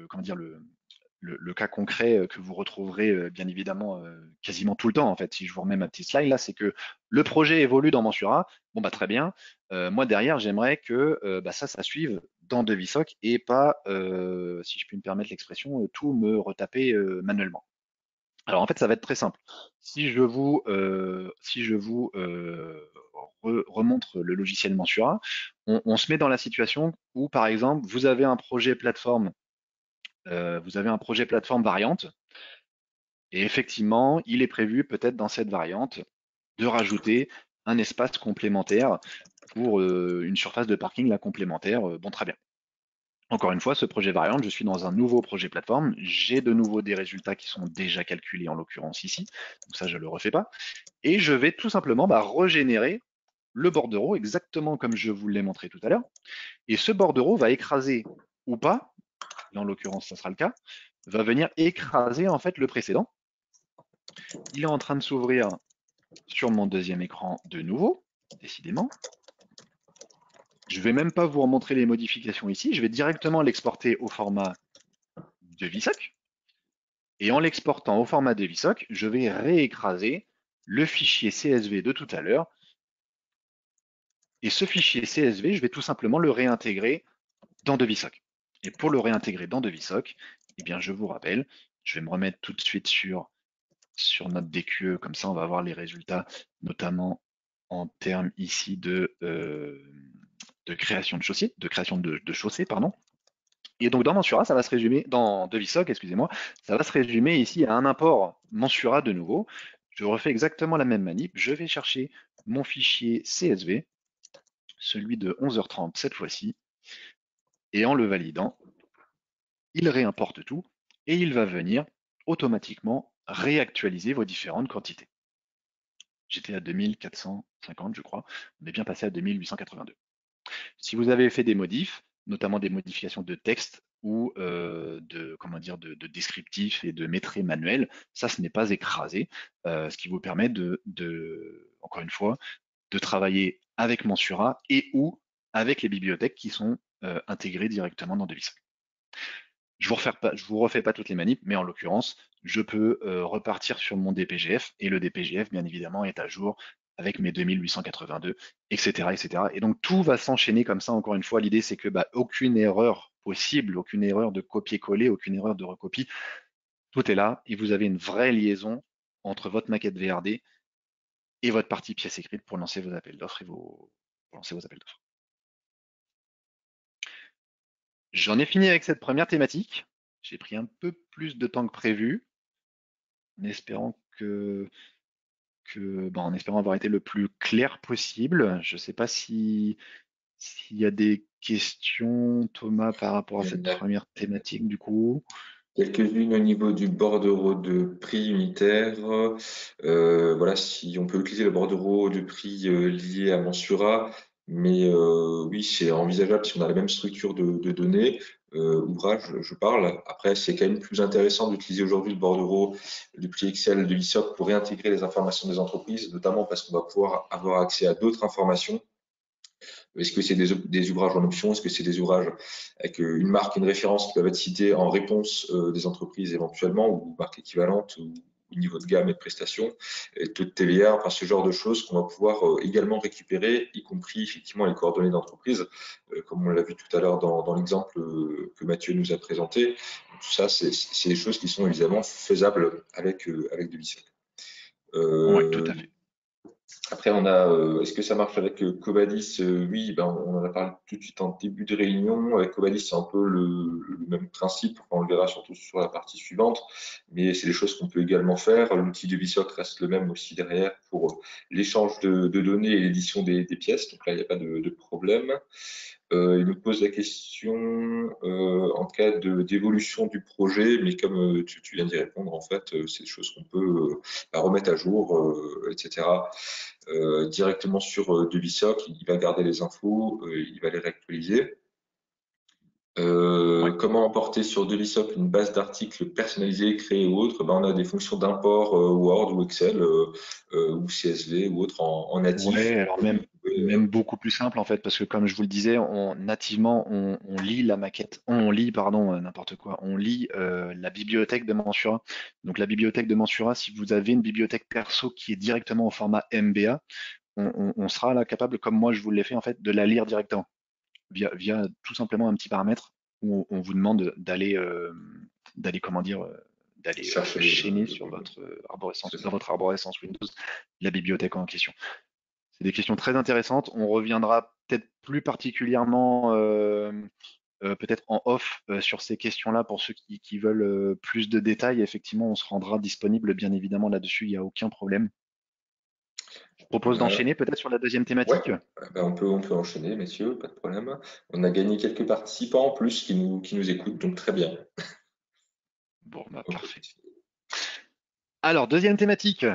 comment dire, le cas concret que vous retrouverez bien évidemment quasiment tout le temps en fait. Si je vous remets ma petite slide là, c'est que le projet évolue dans Mensura. Bon bah très bien. Moi derrière, j'aimerais que bah, ça suive dans Devisoc et pas, si je puis me permettre l'expression, tout me retaper manuellement. Alors en fait, ça va être très simple. Si je vous remontre le logiciel Mensura, on se met dans la situation où, par exemple, vous avez un projet plateforme variante, et effectivement, il est prévu peut-être dans cette variante de rajouter un espace complémentaire pour une surface de parking là, complémentaire. Bon, très bien. Encore une fois, ce projet variante, je suis dans un nouveau projet plateforme. J'ai de nouveau des résultats qui sont déjà calculés, en l'occurrence ici. Donc ça, je ne le refais pas. Et je vais tout simplement bah, régénérer le bordereau exactement comme je vous l'ai montré tout à l'heure. Et ce bordereau va écraser ou pas, là en l'occurrence ça sera le cas, va venir écraser en fait le précédent. Il est en train de s'ouvrir sur mon deuxième écran de nouveau, décidément. Je ne vais même pas vous remontrer les modifications ici, je vais directement l'exporter au format de VSOC. Et en l'exportant au format de VSOC, je vais réécraser le fichier CSV de tout à l'heure. Et ce fichier CSV, je vais tout simplement le réintégrer dans DeviSoc. Et pour le réintégrer dans DeviSoc, eh bien, je vous rappelle, je vais me remettre tout de suite sur notre DQE, comme ça on va voir les résultats, notamment en termes ici de création de chaussée, de chaussée, pardon. Et donc dans Mensura, ça va se résumer, dans DeviSoc, excusez-moi, ça va se résumer ici à un import Mensura de nouveau. Je refais exactement la même manip, je vais chercher mon fichier CSV, celui de 11h30 cette fois-ci, et en le validant, il réimporte tout et il va venir automatiquement réactualiser vos différentes quantités. J'étais à 2450, je crois. On est bien passé à 2882. Si vous avez fait des modifs, notamment des modifications de texte ou de descriptifs et de métrés manuels, ça, ce n'est pas écrasé, ce qui vous permet encore une fois, de travailler avec Mensura et ou avec les bibliothèques qui sont intégrées directement dans Device. Je vous refais pas toutes les manips, mais en l'occurrence, je peux repartir sur mon DPGF et le DPGF, bien évidemment, est à jour avec mes 2882, etc., etc. Et donc tout va s'enchaîner comme ça. Encore une fois, l'idée c'est que aucune erreur possible, aucune erreur de copier-coller, aucune erreur de recopie, tout est là et vous avez une vraie liaison entre votre maquette VRD et votre partie pièce écrite pour lancer vos appels d'offres pour lancer vos appels d'offres. J'en ai fini avec cette première thématique. J'ai pris un peu plus de temps que prévu, en espérant en espérant avoir été le plus clair possible. Je ne sais pas s'il y a des questions, Thomas, par rapport à Il y cette en a première thématique, du coup. quelques-unes au niveau du bordereau de prix unitaire. Voilà, si on peut utiliser le bordereau de prix lié à Mensura, mais oui, c'est envisageable si on a la même structure de données. Ouvrage, je parle. Après, c'est quand même plus intéressant d'utiliser aujourd'hui le bordereau de prix Excel de l'ISOC pour réintégrer les informations des entreprises, notamment parce qu'on va pouvoir avoir accès à d'autres informations. Est-ce que c'est des ouvrages en option? Est-ce que c'est des ouvrages avec une marque, une référence qui peuvent être citées en réponse des entreprises éventuellement, ou marque équivalente, ou niveau de gamme et de prestations, et taux de TVA, enfin ce genre de choses qu'on va pouvoir également récupérer, y compris effectivement les coordonnées d'entreprise, comme on l'a vu tout à l'heure dans l'exemple que Mathieu nous a présenté. Donc, tout ça, c'est des choses qui sont évidemment faisables avec de l'ISOC. Oui, tout à fait. Après, on a, est-ce que ça marche avec Cobadis? Oui, ben, on en a parlé tout de suite en début de réunion. Avec Cobadis, c'est un peu le même principe. On le verra surtout sur la partie suivante, mais c'est des choses qu'on peut également faire. L'outil de VSOC reste le même aussi derrière pour l'échange de données et l'édition des pièces. Donc là, il n'y a pas de problème. Il nous pose la question en cas d'évolution du projet, mais comme tu viens d'y répondre, en fait, c'est des choses qu'on peut remettre à jour, etc. Directement sur DeviSoc, il va garder les infos, il va les réactualiser. Ouais. Comment emporter sur DeviSoc une base d'articles personnalisée, créée ou autre? Ben, on a des fonctions d'import Word ou Excel ou CSV ou autre en natif. Ouais, alors même beaucoup plus simple en fait, parce que comme je vous le disais, nativement on lit la maquette, on lit pardon n'importe quoi, on lit la bibliothèque de Mensura. Donc la bibliothèque de Mensura, si vous avez une bibliothèque perso qui est directement au format MBA, on sera là capable, comme moi je vous l'ai fait en fait, de la lire directement via tout simplement un petit paramètre où on vous demande d'aller comment dire d'aller Chercher chaîner sur votre c'est arborescence, ça. dans votre arborescence Windows la bibliothèque en question. C'est des questions très intéressantes. On reviendra peut-être plus particulièrement, peut-être en off, sur ces questions-là pour ceux qui veulent plus de détails. Effectivement, on se rendra disponible bien évidemment là-dessus, il n'y a aucun problème. Je propose Voilà. d'enchaîner peut-être sur la deuxième Ouais, thématique. ben, on peut enchaîner, messieurs, pas de problème. On a gagné quelques participants en plus qui nous écoutent, donc très bien. Bon, bah, On peut parfait. continuer. Alors, deuxième thématique.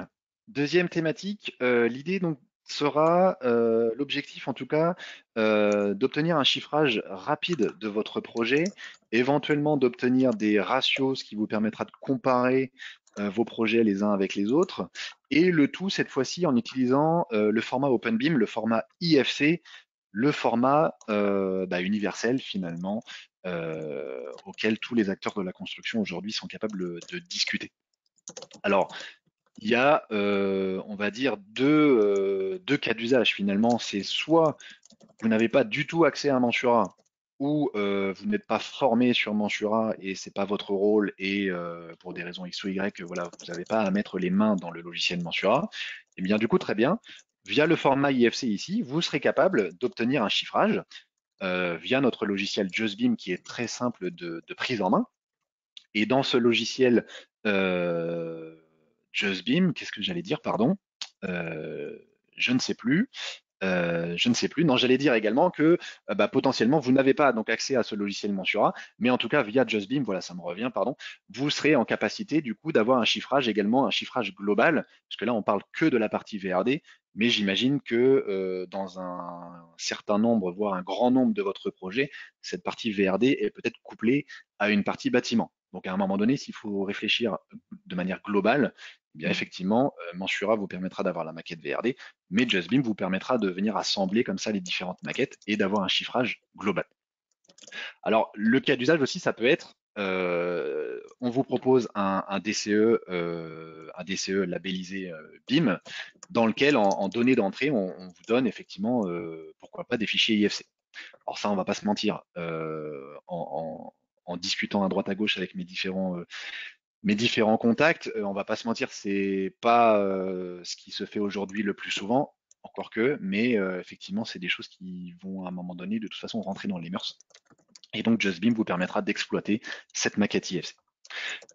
Deuxième thématique, l'idée donc sera l'objectif, en tout cas, d'obtenir un chiffrage rapide de votre projet, éventuellement d'obtenir des ratios, ce qui vous permettra de comparer vos projets les uns avec les autres, et le tout cette fois-ci en utilisant le format OpenBeam, le format IFC, le format universel finalement, auquel tous les acteurs de la construction aujourd'hui sont capables de discuter. Alors, il y a, on va dire, deux cas d'usage finalement. C'est soit vous n'avez pas du tout accès à Mansura, ou vous n'êtes pas formé sur Mansura et c'est pas votre rôle et pour des raisons X ou Y, voilà, vous n'avez pas à mettre les mains dans le logiciel Mansura. Et bien du coup, très bien. Via le format IFC ici, vous serez capable d'obtenir un chiffrage via notre logiciel JustBeam qui est très simple de prise en main. Et dans ce logiciel JustBeam, qu'est-ce que j'allais dire, pardon, euh, je ne sais plus. Je ne sais plus. Non, j'allais dire également que potentiellement vous n'avez pas donc accès à ce logiciel Mensura, mais en tout cas via JustBeam, voilà, ça me revient, pardon, vous serez en capacité du coup d'avoir un chiffrage également, un chiffrage global, parce que là on parle que de la partie VRD, mais j'imagine que dans un certain nombre, voire un grand nombre de votre projet, cette partie VRD est peut-être couplée à une partie bâtiment. Donc à un moment donné, s'il faut réfléchir de manière globale, eh bien effectivement, Mensura vous permettra d'avoir la maquette VRD, mais JustBeam vous permettra de venir assembler comme ça les différentes maquettes et d'avoir un chiffrage global. Alors, le cas d'usage aussi, ça peut être, on vous propose un DCE labellisé BIM, dans lequel, en données d'entrée, on vous donne effectivement, pourquoi pas, des fichiers IFC. Alors ça, on va pas se mentir, en discutant à droite à gauche avec mes différents contacts, on va pas se mentir, c'est pas ce qui se fait aujourd'hui le plus souvent, encore que, mais effectivement, c'est des choses qui vont à un moment donné de toute façon rentrer dans les mœurs. Et donc JustBeam vous permettra d'exploiter cette maquette IFC.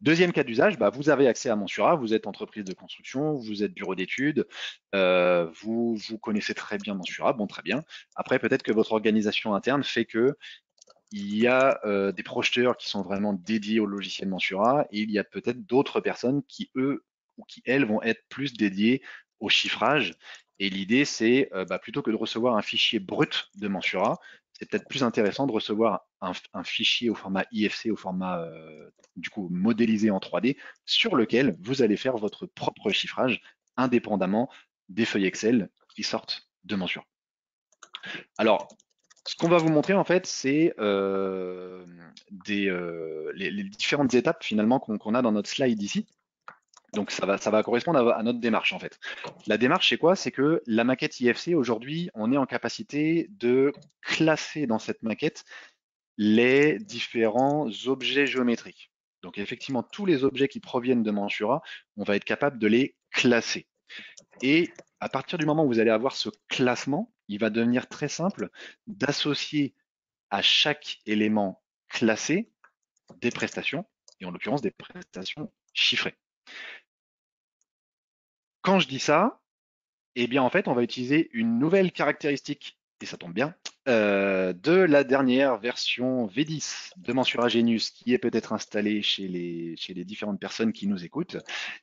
Deuxième cas d'usage, vous avez accès à Mensura, vous êtes entreprise de construction, vous êtes bureau d'études, vous connaissez très bien Mensura, bon très bien. Après, peut-être que votre organisation interne fait que il y a des projeteurs qui sont vraiment dédiés au logiciel Mensura et il y a peut-être d'autres personnes qui, eux, ou qui, elles, vont être plus dédiées au chiffrage. Et l'idée, c'est plutôt que de recevoir un fichier brut de Mensura, c'est peut-être plus intéressant de recevoir un fichier au format IFC, au format du coup modélisé en 3D, sur lequel vous allez faire votre propre chiffrage indépendamment des feuilles Excel qui sortent de Mensura. Alors, ce qu'on va vous montrer en fait, c'est les différentes étapes finalement qu'on a dans notre slide ici. Donc ça va correspondre à notre démarche en fait. La démarche c'est quoi? C'est que la maquette IFC aujourd'hui, on est en capacité de classer dans cette maquette les différents objets géométriques. Donc effectivement, tous les objets qui proviennent de Mensura, on va être capable de les classer. Et à partir du moment où vous allez avoir ce classement, il va devenir très simple d'associer à chaque élément classé des prestations, et en l'occurrence des prestations chiffrées. Quand je dis ça, eh bien en fait, on va utiliser une nouvelle caractéristique, et ça tombe bien, de la dernière version V10 de Mensura Genius qui est peut-être installée chez les différentes personnes qui nous écoutent.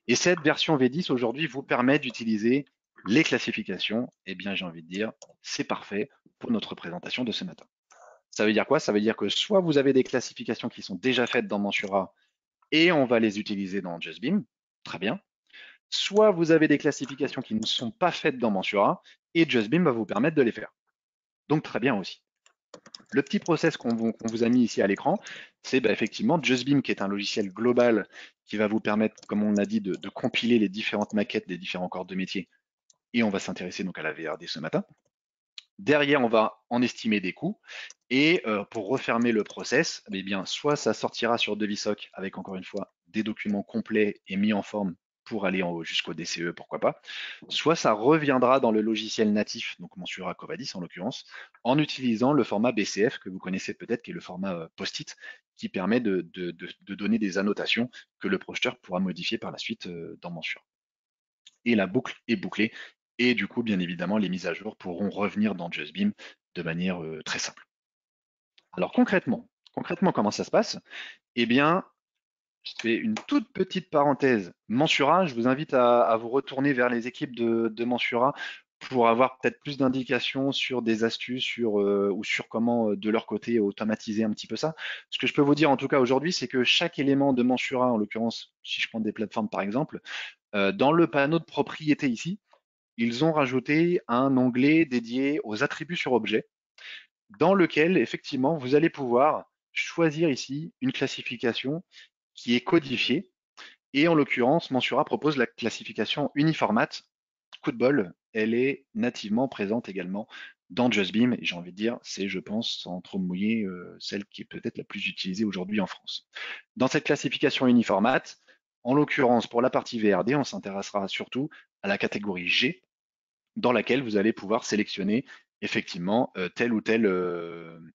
Et cette version V10 aujourd'hui vous permet d'utiliser les classifications. Eh bien, j'ai envie de dire, c'est parfait pour notre présentation de ce matin. Ça veut dire quoi? Ça veut dire que soit vous avez des classifications qui sont déjà faites dans Mensura et on va les utiliser dans JustBeam, très bien. Soit vous avez des classifications qui ne sont pas faites dans Mensura et JustBeam va vous permettre de les faire. Donc très bien aussi. Le petit process qu'on vous a mis ici à l'écran, c'est effectivement JustBeam qui est un logiciel global qui va vous permettre, comme on l'a dit, de compiler les différentes maquettes des différents corps de métier. Et on va s'intéresser donc à la VRD ce matin. Derrière, on va en estimer des coûts. Et pour refermer le process, eh bien, soit ça sortira sur Devisoc avec encore une fois des documents complets et mis en forme pour aller jusqu'au DCE, pourquoi pas. Soit ça reviendra dans le logiciel natif, donc Mensura Covadis en l'occurrence, en utilisant le format BCF que vous connaissez peut-être, qui est le format post-it, qui permet de donner des annotations que le projeteur pourra modifier par la suite dans Mensura. Et la boucle est bouclée. Et du coup, bien évidemment, les mises à jour pourront revenir dans JustBeam de manière très simple. Alors concrètement, comment ça se passe? Eh bien, je fais une toute petite parenthèse. Mensura, je vous invite à vous retourner vers les équipes de Mensura pour avoir peut-être plus d'indications sur des astuces ou sur comment de leur côté automatiser un petit peu ça. Ce que je peux vous dire en tout cas aujourd'hui, c'est que chaque élément de Mensura, en l'occurrence, si je prends des plateformes par exemple, dans le panneau de propriété ici, ils ont rajouté un onglet dédié aux attributs sur objet, dans lequel effectivement vous allez pouvoir choisir ici une classification qui est codifiée. Et en l'occurrence, Mensura propose la classification uniformat. Coup de bol, elle est nativement présente également dans JustBeam. Et j'ai envie de dire, c'est, je pense, sans trop me mouiller, celle qui est peut-être la plus utilisée aujourd'hui en France. Dans cette classification uniformat, en l'occurrence, pour la partie VRD, on s'intéressera surtout à la catégorie G, dans laquelle vous allez pouvoir sélectionner effectivement tel ou tel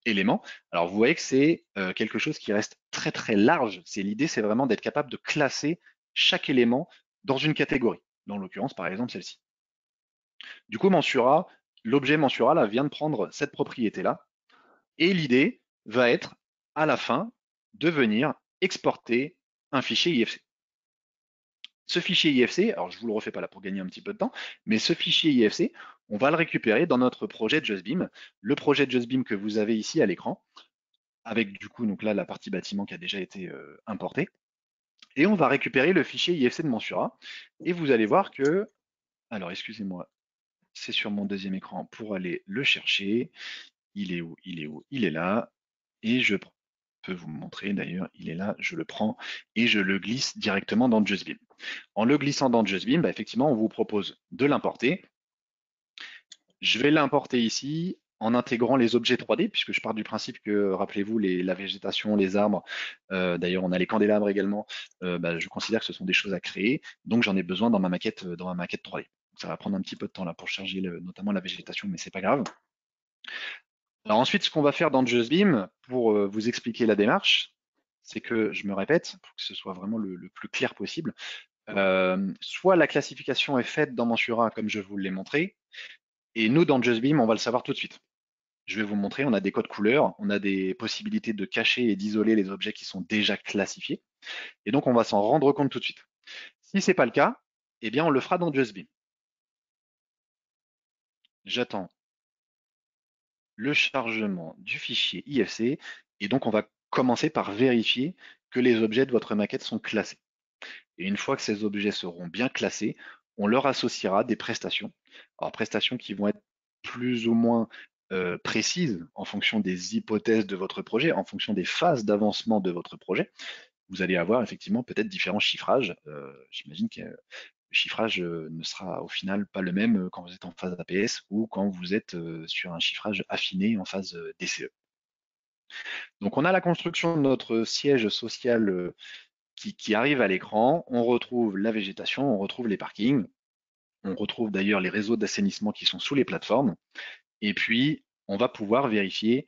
élément. Alors vous voyez que c'est quelque chose qui reste très très large. C'est l'idée, c'est vraiment d'être capable de classer chaque élément dans une catégorie. Dans l'occurrence, par exemple, celle-ci. Du coup, Mensura, l'objet Mensura là, vient de prendre cette propriété-là. Et l'idée va être, à la fin, de venir exporter un fichier IFC. Ce fichier IFC, alors je vous le refais pas là pour gagner un petit peu de temps, mais ce fichier IFC, on va le récupérer dans notre projet JustBeam, le projet JustBeam que vous avez ici à l'écran, avec du coup donc là la partie bâtiment qui a déjà été importée, et on va récupérer le fichier IFC de Mensura, et vous allez voir que, alors excusez-moi, c'est sur mon deuxième écran pour aller le chercher. Il est où? Il est où? Il est là, et je peux vous montrer d'ailleurs, il est là, je le prends et je le glisse directement dans JustBeam. En le glissant dans JustBeam, bah, effectivement, on vous propose de l'importer. Je vais l'importer ici en intégrant les objets 3D, puisque je pars du principe que, rappelez-vous, la végétation, les arbres, d'ailleurs on a les candélabres également, bah, je considère que ce sont des choses à créer, donc j'en ai besoin dans ma maquette 3D. Ça va prendre un petit peu de temps là pour charger notamment la végétation, mais c'est pas grave. Alors ensuite, ce qu'on va faire dans JustBeam, pour vous expliquer la démarche, c'est que, je me répète, pour que ce soit vraiment le plus clair possible, soit la classification est faite dans Mensura comme je vous l'ai montré, et nous dans JustBeam, on va le savoir tout de suite. Je vais vous montrer, on a des codes couleurs, on a des possibilités de cacher et d'isoler les objets qui sont déjà classifiés, et donc on va s'en rendre compte tout de suite. Si c'est pas le cas, eh bien on le fera dans JustBeam. J'attends le chargement du fichier IFC, et donc on va commencer par vérifier que les objets de votre maquette sont classés. Et une fois que ces objets seront bien classés, on leur associera des prestations. Alors prestations qui vont être plus ou moins précises en fonction des hypothèses de votre projet, en fonction des phases d'avancement de votre projet. Vous allez avoir effectivement peut-être différents chiffrages. J'imagine que le chiffrage ne sera au final pas le même quand vous êtes en phase APS ou quand vous êtes sur un chiffrage affiné en phase DCE. Donc on a la construction de notre siège social qui arrive à l'écran. On retrouve la végétation, on retrouve les parkings, on retrouve d'ailleurs les réseaux d'assainissement qui sont sous les plateformes. Et puis, on va pouvoir vérifier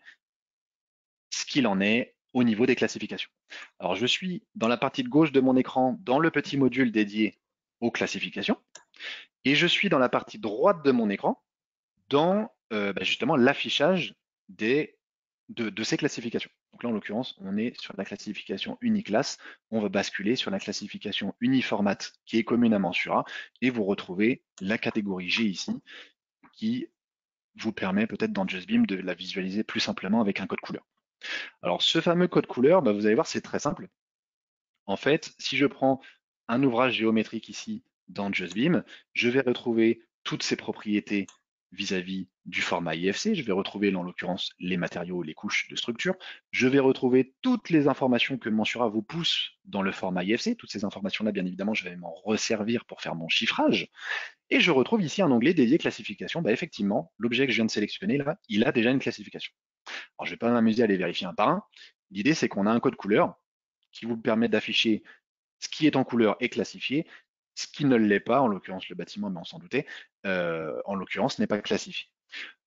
ce qu'il en est au niveau des classifications. Alors, je suis dans la partie de gauche de mon écran, dans le petit module dédié aux classifications, et je suis dans la partie droite de mon écran, dans justement l'affichage de ces classifications. Donc là, en l'occurrence, on est sur la classification uniclass. On va basculer sur la classification uniformat qui est commune à Mensura, et vous retrouvez la catégorie G ici, qui vous permet peut-être dans JustBeam de la visualiser plus simplement avec un code couleur. Alors, ce fameux code couleur, vous allez voir, c'est très simple. En fait, si je prends un ouvrage géométrique ici dans JustBeam, je vais retrouver toutes ses propriétés vis-à-vis du format IFC. Je vais retrouver, en l'occurrence, les matériaux, les couches de structure. Je vais retrouver toutes les informations que Mensura vous pousse dans le format IFC. Toutes ces informations-là, bien évidemment, je vais m'en resservir pour faire mon chiffrage. Et je retrouve ici un onglet dédié classification. Effectivement, l'objet que je viens de sélectionner, là, il a déjà une classification. Alors, je ne vais pas m'amuser à les vérifier un par un. L'idée, c'est qu'on a un code couleur qui vous permet d'afficher ce qui est en couleur est classifié, ce qui ne l'est pas, en l'occurrence le bâtiment, mais on s'en doutait, en l'occurrence n'est pas classifié.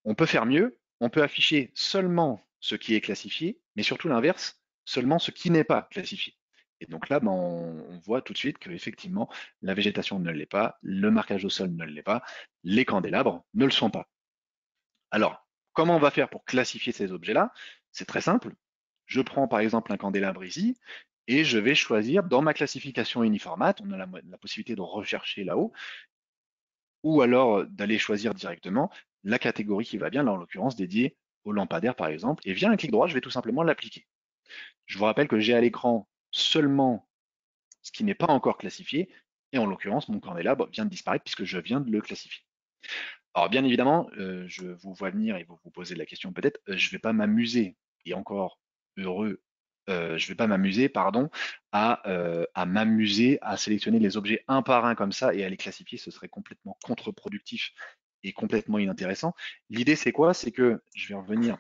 On peut faire mieux, on peut afficher seulement ce qui est classifié, mais surtout l'inverse, seulement ce qui n'est pas classifié. Et donc là, on voit tout de suite que effectivement, la végétation ne l'est pas, le marquage au sol ne l'est pas, les candélabres ne le sont pas. Alors, comment on va faire pour classifier ces objets-là? C'est très simple. Je prends par exemple un candélabre ici, et je vais choisir dans ma classification uniformat, on a la possibilité de rechercher là-haut, ou alors d'aller choisir directement la catégorie qui va bien, là en l'occurrence dédiée au lampadaire par exemple, et via un clic droit, je vais tout simplement l'appliquer. Je vous rappelle que j'ai à l'écran seulement ce qui n'est pas encore classifié, et en l'occurrence, mon candélabre vient de disparaître puisque je viens de le classifier. Alors bien évidemment, je vous vois venir et vous vous posez la question peut-être, je ne vais pas m'amuser, et encore heureux, je ne vais pas m'amuser, pardon, à m'amuser à sélectionner les objets un par un comme ça et à les classifier, ce serait complètement contre-productif et complètement inintéressant. L'idée c'est quoi? C'est que je vais revenir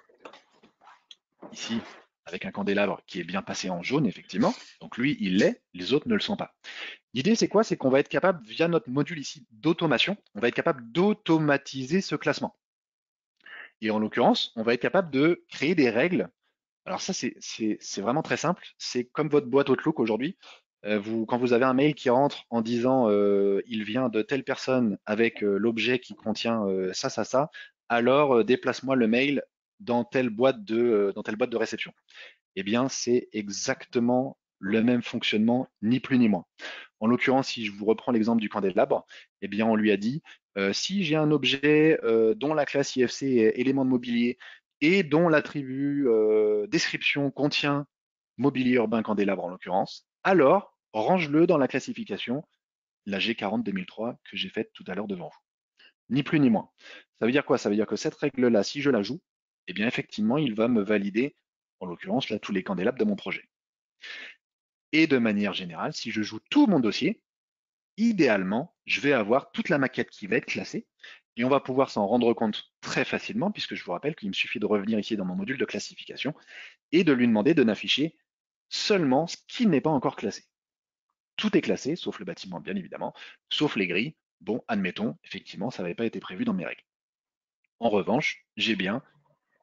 ici avec un candélabre qui est bien passé en jaune, effectivement. Donc lui, il l'est, les autres ne le sont pas. L'idée, c'est quoi? C'est qu'on va être capable, via notre module ici d'automation, on va être capable d'automatiser ce classement. Et en l'occurrence, on va être capable de créer des règles. Alors ça, c'est vraiment très simple. C'est comme votre boîte Outlook aujourd'hui. Quand vous avez un mail qui rentre en disant il vient de telle personne avec l'objet qui contient ça, alors déplace-moi le mail dans telle boîte de réception. Eh bien, c'est exactement le même fonctionnement, ni plus ni moins. En l'occurrence, si je vous reprends l'exemple du candélabre, eh bien, on lui a dit, si j'ai un objet dont la classe IFC est élément de mobilier et dont l'attribut description contient mobilier urbain candélabre en l'occurrence, alors range-le dans la classification, la G40 2003 que j'ai faite tout à l'heure devant vous. Ni plus ni moins. Ça veut dire quoi? Ça veut dire que cette règle-là, si je la joue, eh bien effectivement, il va me valider, en l'occurrence, là, tous les candélabres de mon projet. Et de manière générale, si je joue tout mon dossier, idéalement, je vais avoir toute la maquette qui va être classée et on va pouvoir s'en rendre compte très facilement puisque je vous rappelle qu'il me suffit de revenir ici dans mon module de classification et de lui demander de n'afficher seulement ce qui n'est pas encore classé. Tout est classé, sauf le bâtiment bien évidemment, sauf les grilles. Bon, admettons, effectivement, ça n'avait pas été prévu dans mes règles. En revanche, j'ai bien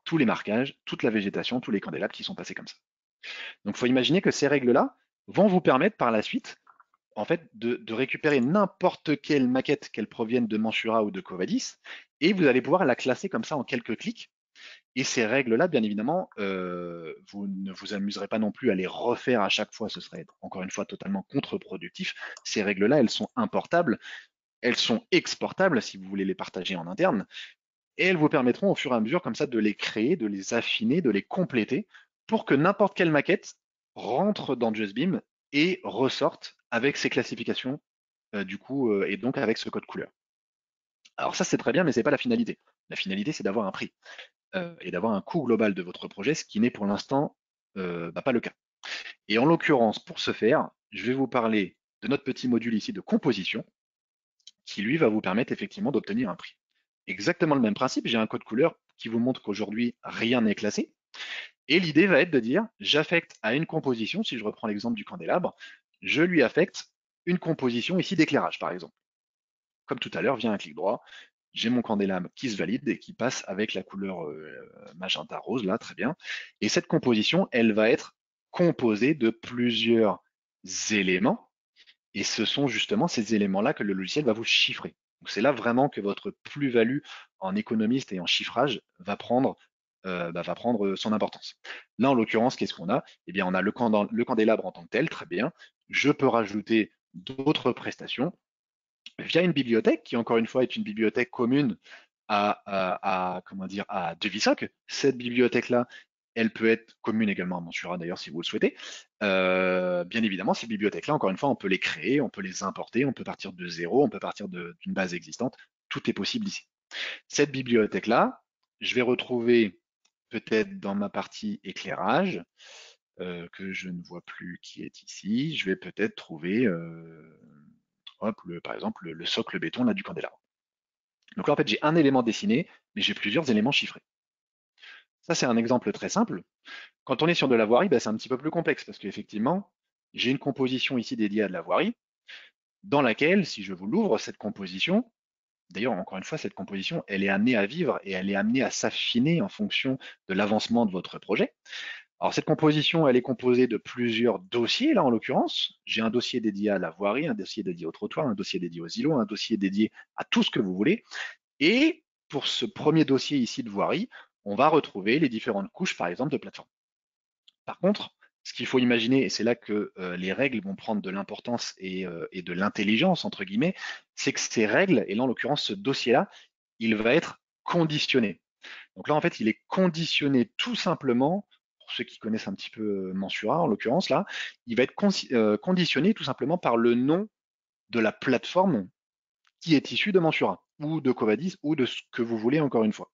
tous les marquages, toute la végétation, tous les candélabres qui sont passés comme ça. Donc il faut imaginer que ces règles-là vont vous permettre par la suite en fait, de récupérer n'importe quelle maquette, qu'elle provienne de Manchura ou de Covadis, et vous allez pouvoir la classer comme ça en quelques clics. Et ces règles-là, bien évidemment, vous ne vous amuserez pas non plus à les refaire à chaque fois, ce serait encore une fois totalement contre-productif. Ces règles-là, elles sont importables, elles sont exportables si vous voulez les partager en interne, et elles vous permettront au fur et à mesure comme ça de les créer, de les affiner, de les compléter pour que n'importe quelle maquette rentre dans JustBeam et ressorte avec ses classifications et donc avec ce code couleur. Alors ça c'est très bien, mais c'est pas la finalité. La finalité c'est d'avoir un prix et d'avoir un coût global de votre projet, ce qui n'est pour l'instant pas le cas. Et en l'occurrence, pour ce faire, je vais vous parler de notre petit module ici de composition, qui lui va vous permettre effectivement d'obtenir un prix. Exactement le même principe, j'ai un code couleur qui vous montre qu'aujourd'hui rien n'est classé. Et l'idée va être de dire, j'affecte à une composition, si je reprends l'exemple du candélabre, je lui affecte une composition ici d'éclairage, par exemple. Comme tout à l'heure, via un clic droit, j'ai mon candélabre qui se valide et qui passe avec la couleur magenta rose, là, très bien. Et cette composition, elle va être composée de plusieurs éléments, et ce sont justement ces éléments-là que le logiciel va vous chiffrer. Donc c'est là vraiment que votre plus-value en économiste et en chiffrage va prendre son importance. Là, en l'occurrence, qu'est-ce qu'on a? Eh bien, on a le candélabre en tant que tel, très bien. Je peux rajouter d'autres prestations via une bibliothèque qui, encore une fois, est une bibliothèque commune comment dire, à Devisoc. Cette bibliothèque-là, elle peut être commune également à Mensura d'ailleurs si vous le souhaitez. Bien évidemment, ces bibliothèques-là, encore une fois, on peut les créer, on peut les importer, on peut partir de zéro, on peut partir d'une base existante. Tout est possible ici. Cette bibliothèque-là, je vais retrouver peut-être dans ma partie éclairage, que je ne vois plus qui est ici. Je vais peut-être trouver par exemple le socle béton là, du candélabre. Donc là, en fait, j'ai un élément dessiné, mais j'ai plusieurs éléments chiffrés. Ça, c'est un exemple très simple. Quand on est sur de la voirie, c'est un petit peu plus complexe parce qu'effectivement, j'ai une composition ici dédiée à de la voirie, dans laquelle, si je vous l'ouvre, cette composition, d'ailleurs, encore une fois, cette composition, elle est amenée à vivre et elle est amenée à s'affiner en fonction de l'avancement de votre projet. Alors, cette composition, elle est composée de plusieurs dossiers, là, en l'occurrence. J'ai un dossier dédié à la voirie, un dossier dédié au trottoir, un dossier dédié aux îlots, un dossier dédié à tout ce que vous voulez. Et pour ce premier dossier ici de voirie, on va retrouver les différentes couches, par exemple, de plateforme. Par contre, Ce qu'il faut imaginer, et c'est là que les règles vont prendre de l'importance et de l'intelligence, entre guillemets, c'est que ces règles, et là en l'occurrence ce dossier-là, il va être conditionné. Donc là, en fait, il est conditionné tout simplement, pour ceux qui connaissent un petit peu Mensura, en l'occurrence là, il va être conditionné tout simplement par le nom de la plateforme qui est issue de Mensura, ou de Covadis, ou de ce que vous voulez encore une fois.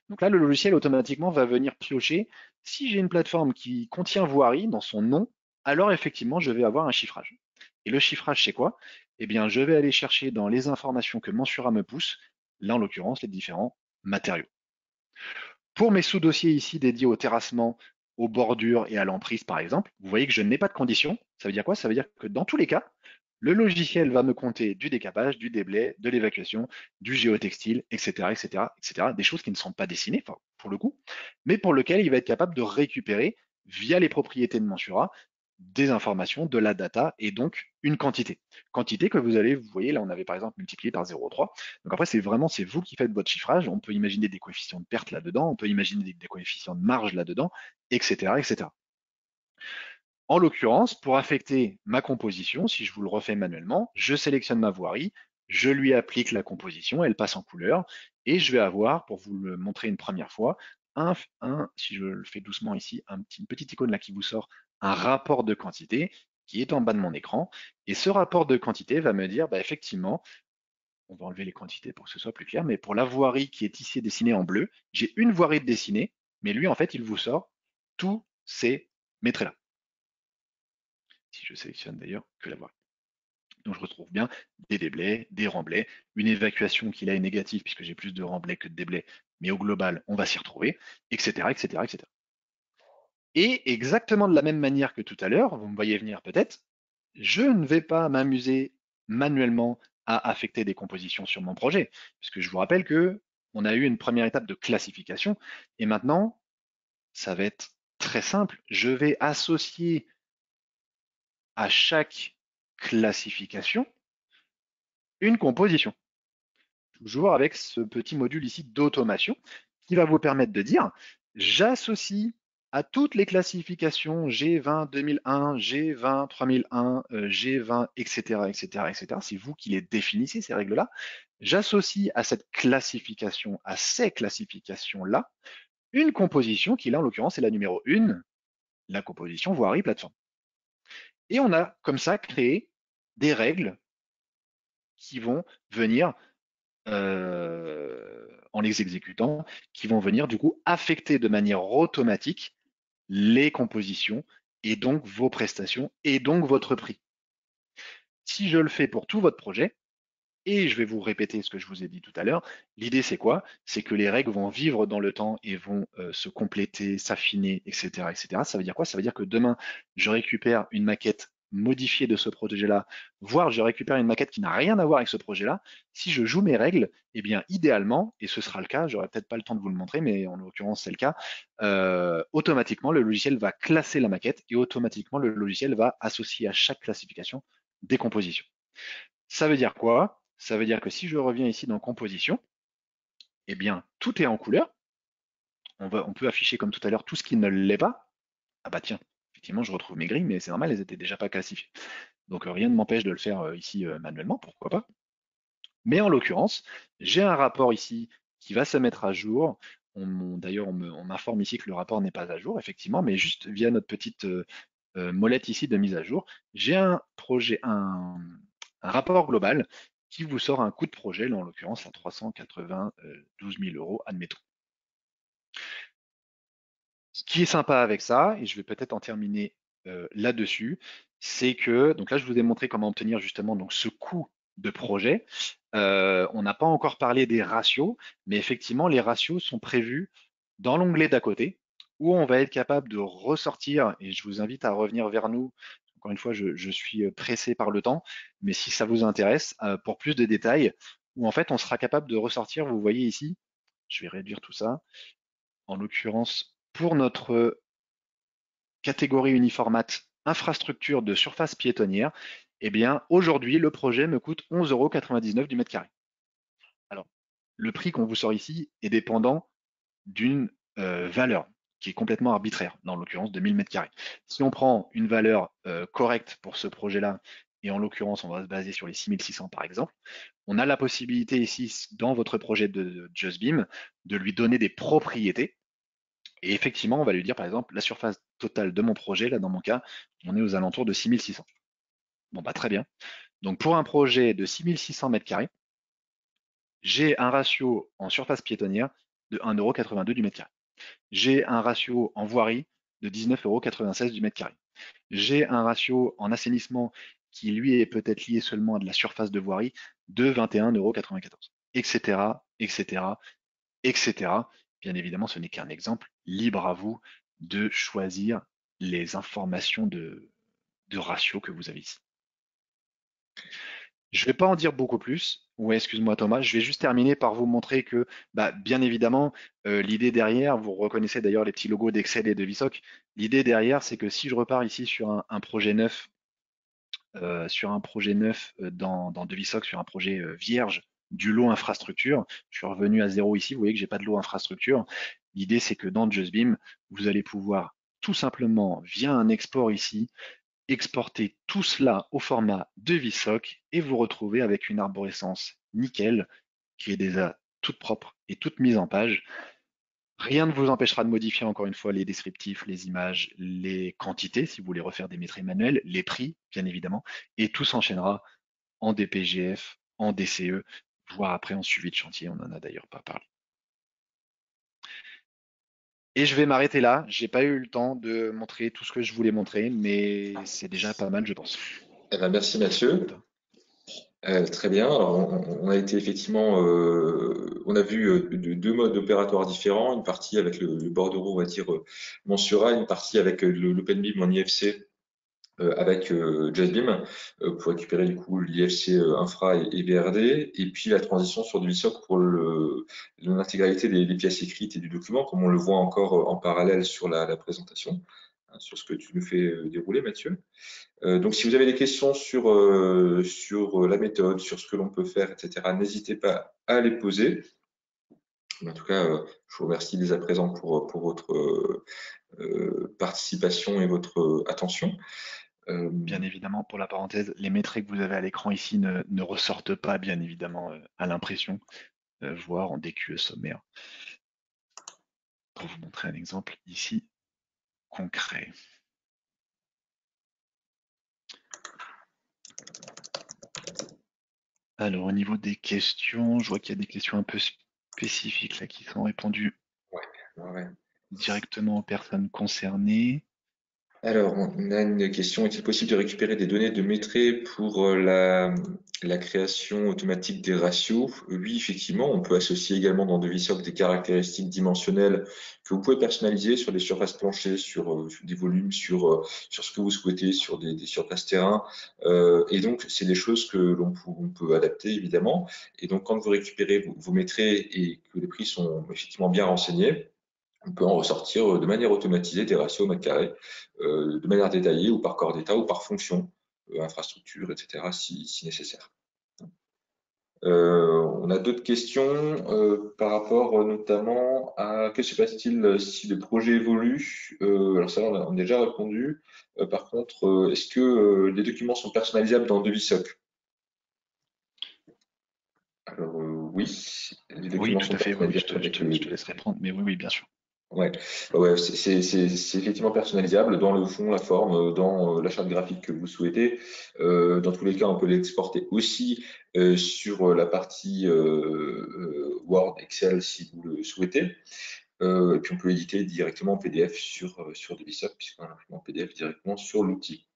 Donc là, le logiciel automatiquement va venir piocher. Si j'ai une plateforme qui contient voirie dans son nom, alors effectivement, je vais avoir un chiffrage. Et le chiffrage, c'est quoi? Eh bien, je vais aller chercher dans les informations que Mensura me pousse, là en l'occurrence, les différents matériaux. Pour mes sous-dossiers ici dédiés au terrassement, aux bordures et à l'emprise, par exemple, vous voyez que je n'ai pas de condition. Ça veut dire quoi? Ça veut dire que dans tous les cas, le logiciel va me compter du décapage, du déblai, de l'évacuation, du géotextile, etc., etc., etc., des choses qui ne sont pas dessinées, enfin, pour le coup, mais pour lesquelles il va être capable de récupérer, via les propriétés de Mensura, des informations, de la data et donc une quantité. Quantité que vous allez, vous voyez, là on avait par exemple multiplié par 0,3. Donc après, c'est vous qui faites votre chiffrage. On peut imaginer des coefficients de perte là-dedans, on peut imaginer des coefficients de marge là-dedans, etc., etc. En l'occurrence, pour affecter ma composition, si je vous le refais manuellement, je sélectionne ma voirie, je lui applique la composition, elle passe en couleur, et je vais avoir, pour vous le montrer une première fois, si je le fais doucement ici, une petite icône là qui vous sort un rapport de quantité qui est en bas de mon écran. Et ce rapport de quantité va me dire, bah, effectivement, on va enlever les quantités pour que ce soit plus clair, mais pour la voirie qui est ici dessinée en bleu, j'ai une voirie de dessinée, mais lui, en fait, il vous sort tous ces métraits-là. Si je sélectionne d'ailleurs que la voirie. Donc je retrouve bien des déblais, des remblais, une évacuation qui là est négative puisque j'ai plus de remblais que de déblais, mais au global, on va s'y retrouver, etc., etc., etc. Et exactement de la même manière que tout à l'heure, vous me voyez venir peut-être, je ne vais pas m'amuser manuellement à affecter des compositions sur mon projet, puisque je vous rappelle que on a eu une première étape de classification, et maintenant, ça va être très simple. Je vais associer à chaque classification une composition, toujours avec ce petit module ici d'automation qui va vous permettre de dire j'associe à toutes les classifications G20 2001, G20 3001, G20, etc., etc., etc. C'est vous qui les définissez, ces règles-là. J'associe à cette classification, à ces classifications-là, une composition qui, là, en l'occurrence, est la numéro 1, la composition voirie plateforme. Et on a comme ça créé des règles qui vont venir en les exécutant, qui vont venir du coup affecter de manière automatique les compositions et donc vos prestations et donc votre prix. Si je le fais pour tout votre projet, et je vais vous répéter ce que je vous ai dit tout à l'heure, l'idée c'est quoi? C'est que les règles vont vivre dans le temps et vont se compléter, s'affiner, etc., etc. Ça veut dire quoi? Ça veut dire que demain, je récupère une maquette modifiée de ce projet-là, voire je récupère une maquette qui n'a rien à voir avec ce projet-là. Si je joue mes règles, eh bien idéalement, et ce sera le cas, j'aurai peut-être pas le temps de vous le montrer, mais en l'occurrence c'est le cas, automatiquement le logiciel va classer la maquette et automatiquement le logiciel va associer à chaque classification des compositions. Ça veut dire quoi? Ça veut dire que si je reviens ici dans composition, eh bien, tout est en couleur. On peut afficher comme tout à l'heure tout ce qui ne l'est pas. Ah bah tiens, effectivement, je retrouve mes grilles, mais c'est normal, elles étaient déjà pas classifiées. Donc rien ne m'empêche de le faire ici manuellement, pourquoi pas. Mais en l'occurrence, j'ai un rapport ici qui va se mettre à jour. D'ailleurs, on m'informe ici que le rapport n'est pas à jour, effectivement, mais juste via notre petite molette ici de mise à jour, j'ai un projet, un rapport global qui vous sort un coût de projet, là en l'occurrence à 392 000 euros, admettons. Ce qui est sympa avec ça, et je vais peut-être en terminer là-dessus, c'est que, donc là je vous ai montré comment obtenir justement donc, ce coût de projet. On n'a pas encore parlé des ratios, mais effectivement les ratios sont prévus dans l'onglet d'à côté, où on va être capable de ressortir, et je vous invite à revenir vers nous. Encore une fois, je suis pressé par le temps, mais si ça vous intéresse, pour plus de détails, où en fait on sera capable de ressortir, vous voyez ici, je vais réduire tout ça, en l'occurrence pour notre catégorie uniformat infrastructure de surface piétonnière, eh bien aujourd'hui le projet me coûte 11,99 € du mètre carré. Alors, le prix qu'on vous sort ici est dépendant d'une valeur. qui est complètement arbitraire, dans l'occurrence de 1000 mètres carrés. Si on prend une valeur correcte pour ce projet-là, et en l'occurrence, on va se baser sur les 6600 par exemple, on a la possibilité ici, dans votre projet de JustBeam, de lui donner des propriétés. Et effectivement, on va lui dire, par exemple, la surface totale de mon projet, là dans mon cas, on est aux alentours de 6600. Bon, bah très bien. Donc pour un projet de 6600 mètres carrés, j'ai un ratio en surface piétonnière de 1,82 € du mètre carré. J'ai un ratio en voirie de 19,96 € du mètre carré. J'ai un ratio en assainissement qui, lui, est peut-être lié seulement à de la surface de voirie de 21,94 €, etc., etc., etc. Bien évidemment, ce n'est qu'un exemple. Libre à vous de choisir les informations de ratio que vous avez ici. Je ne vais pas en dire beaucoup plus. Ouais, excuse-moi Thomas, je vais juste terminer par vous montrer que, bah, bien évidemment, l'idée derrière, vous reconnaissez d'ailleurs les petits logos d'Excel et de VSOC, l'idée derrière, c'est que si je repars ici sur un projet neuf, dans Devisoc, sur un projet vierge du lot infrastructure. Je suis revenu à zéro ici, vous voyez que j'ai pas de lot infrastructure. L'idée, c'est que dans JustBeam, vous allez pouvoir tout simplement, via un export ici, exporter tout cela au format Devisoc et vous retrouver avec une arborescence nickel qui est déjà toute propre et toute mise en page. Rien ne vous empêchera de modifier encore une fois les descriptifs, les images, les quantités, si vous voulez refaire des métriques manuelles, les prix, bien évidemment, et tout s'enchaînera en DPGF, en DCE, voire après en suivi de chantier, on n'en a d'ailleurs pas parlé. Et je vais m'arrêter là, j'ai pas eu le temps de montrer tout ce que je voulais montrer, mais c'est déjà pas mal, je pense. Eh ben, merci Mathieu. Très bien. Alors, on a été effectivement, on a vu deux modes opératoires différents. Une partie avec le bordereau, on va dire, Mensura, une partie avec l'OpenBeam en IFC avec JustBeam pour récupérer du coup l'IFC infra et VRD, et puis la transition sur du VSOC pour l'intégralité des pièces écrites et du document, comme on le voit encore en parallèle sur la présentation, hein, sur ce que tu nous fais dérouler, Mathieu. Donc, si vous avez des questions sur la méthode, sur ce que l'on peut faire, etc., n'hésitez pas à les poser. En tout cas, je vous remercie dès à présent pour votre participation et votre attention. Bien évidemment, pour la parenthèse, les métriques que vous avez à l'écran ici ne ressortent pas, bien évidemment, à l'impression, voire en DQE sommaire. Pour vous montrer un exemple ici concret. Alors, au niveau des questions, je vois qu'il y a des questions un peu spécifiques là qui sont répondues Ouais. directement aux personnes concernées. Alors, on a une question. Est-il possible de récupérer des données de Métré pour la création automatique des ratios? Oui, effectivement, on peut associer également dans Devisoc des caractéristiques dimensionnelles que vous pouvez personnaliser sur des surfaces planchées, sur des volumes, sur ce que vous souhaitez, sur des surfaces terrain. Et donc, c'est des choses que on peut adapter, évidemment. Et donc, quand vous récupérez vos Métrés et que les prix sont effectivement bien renseignés, on peut en ressortir de manière automatisée des ratios au mètre carré, de manière détaillée ou par corps d'état ou par fonction, infrastructure, etc., si nécessaire. On a d'autres questions par rapport notamment à que se passe-t-il si le projet évolue? Alors ça, on a déjà répondu. Par contre, est-ce que les documents sont personnalisables dans Devisoc? Alors oui, les Oui, documents tout sont à fait, oui, oui, personnalisables avec je te laisserai prendre, mais oui, oui, bien sûr. Ouais, ouais, c'est effectivement personnalisable dans le fond, la forme, dans la charte graphique que vous souhaitez. Dans tous les cas, on peut l'exporter aussi sur la partie Word, Excel si vous le souhaitez. Et puis on peut l'éditer directement en PDF sur Devisoc, puisqu'on a l'imprimant en PDF directement sur l'outil.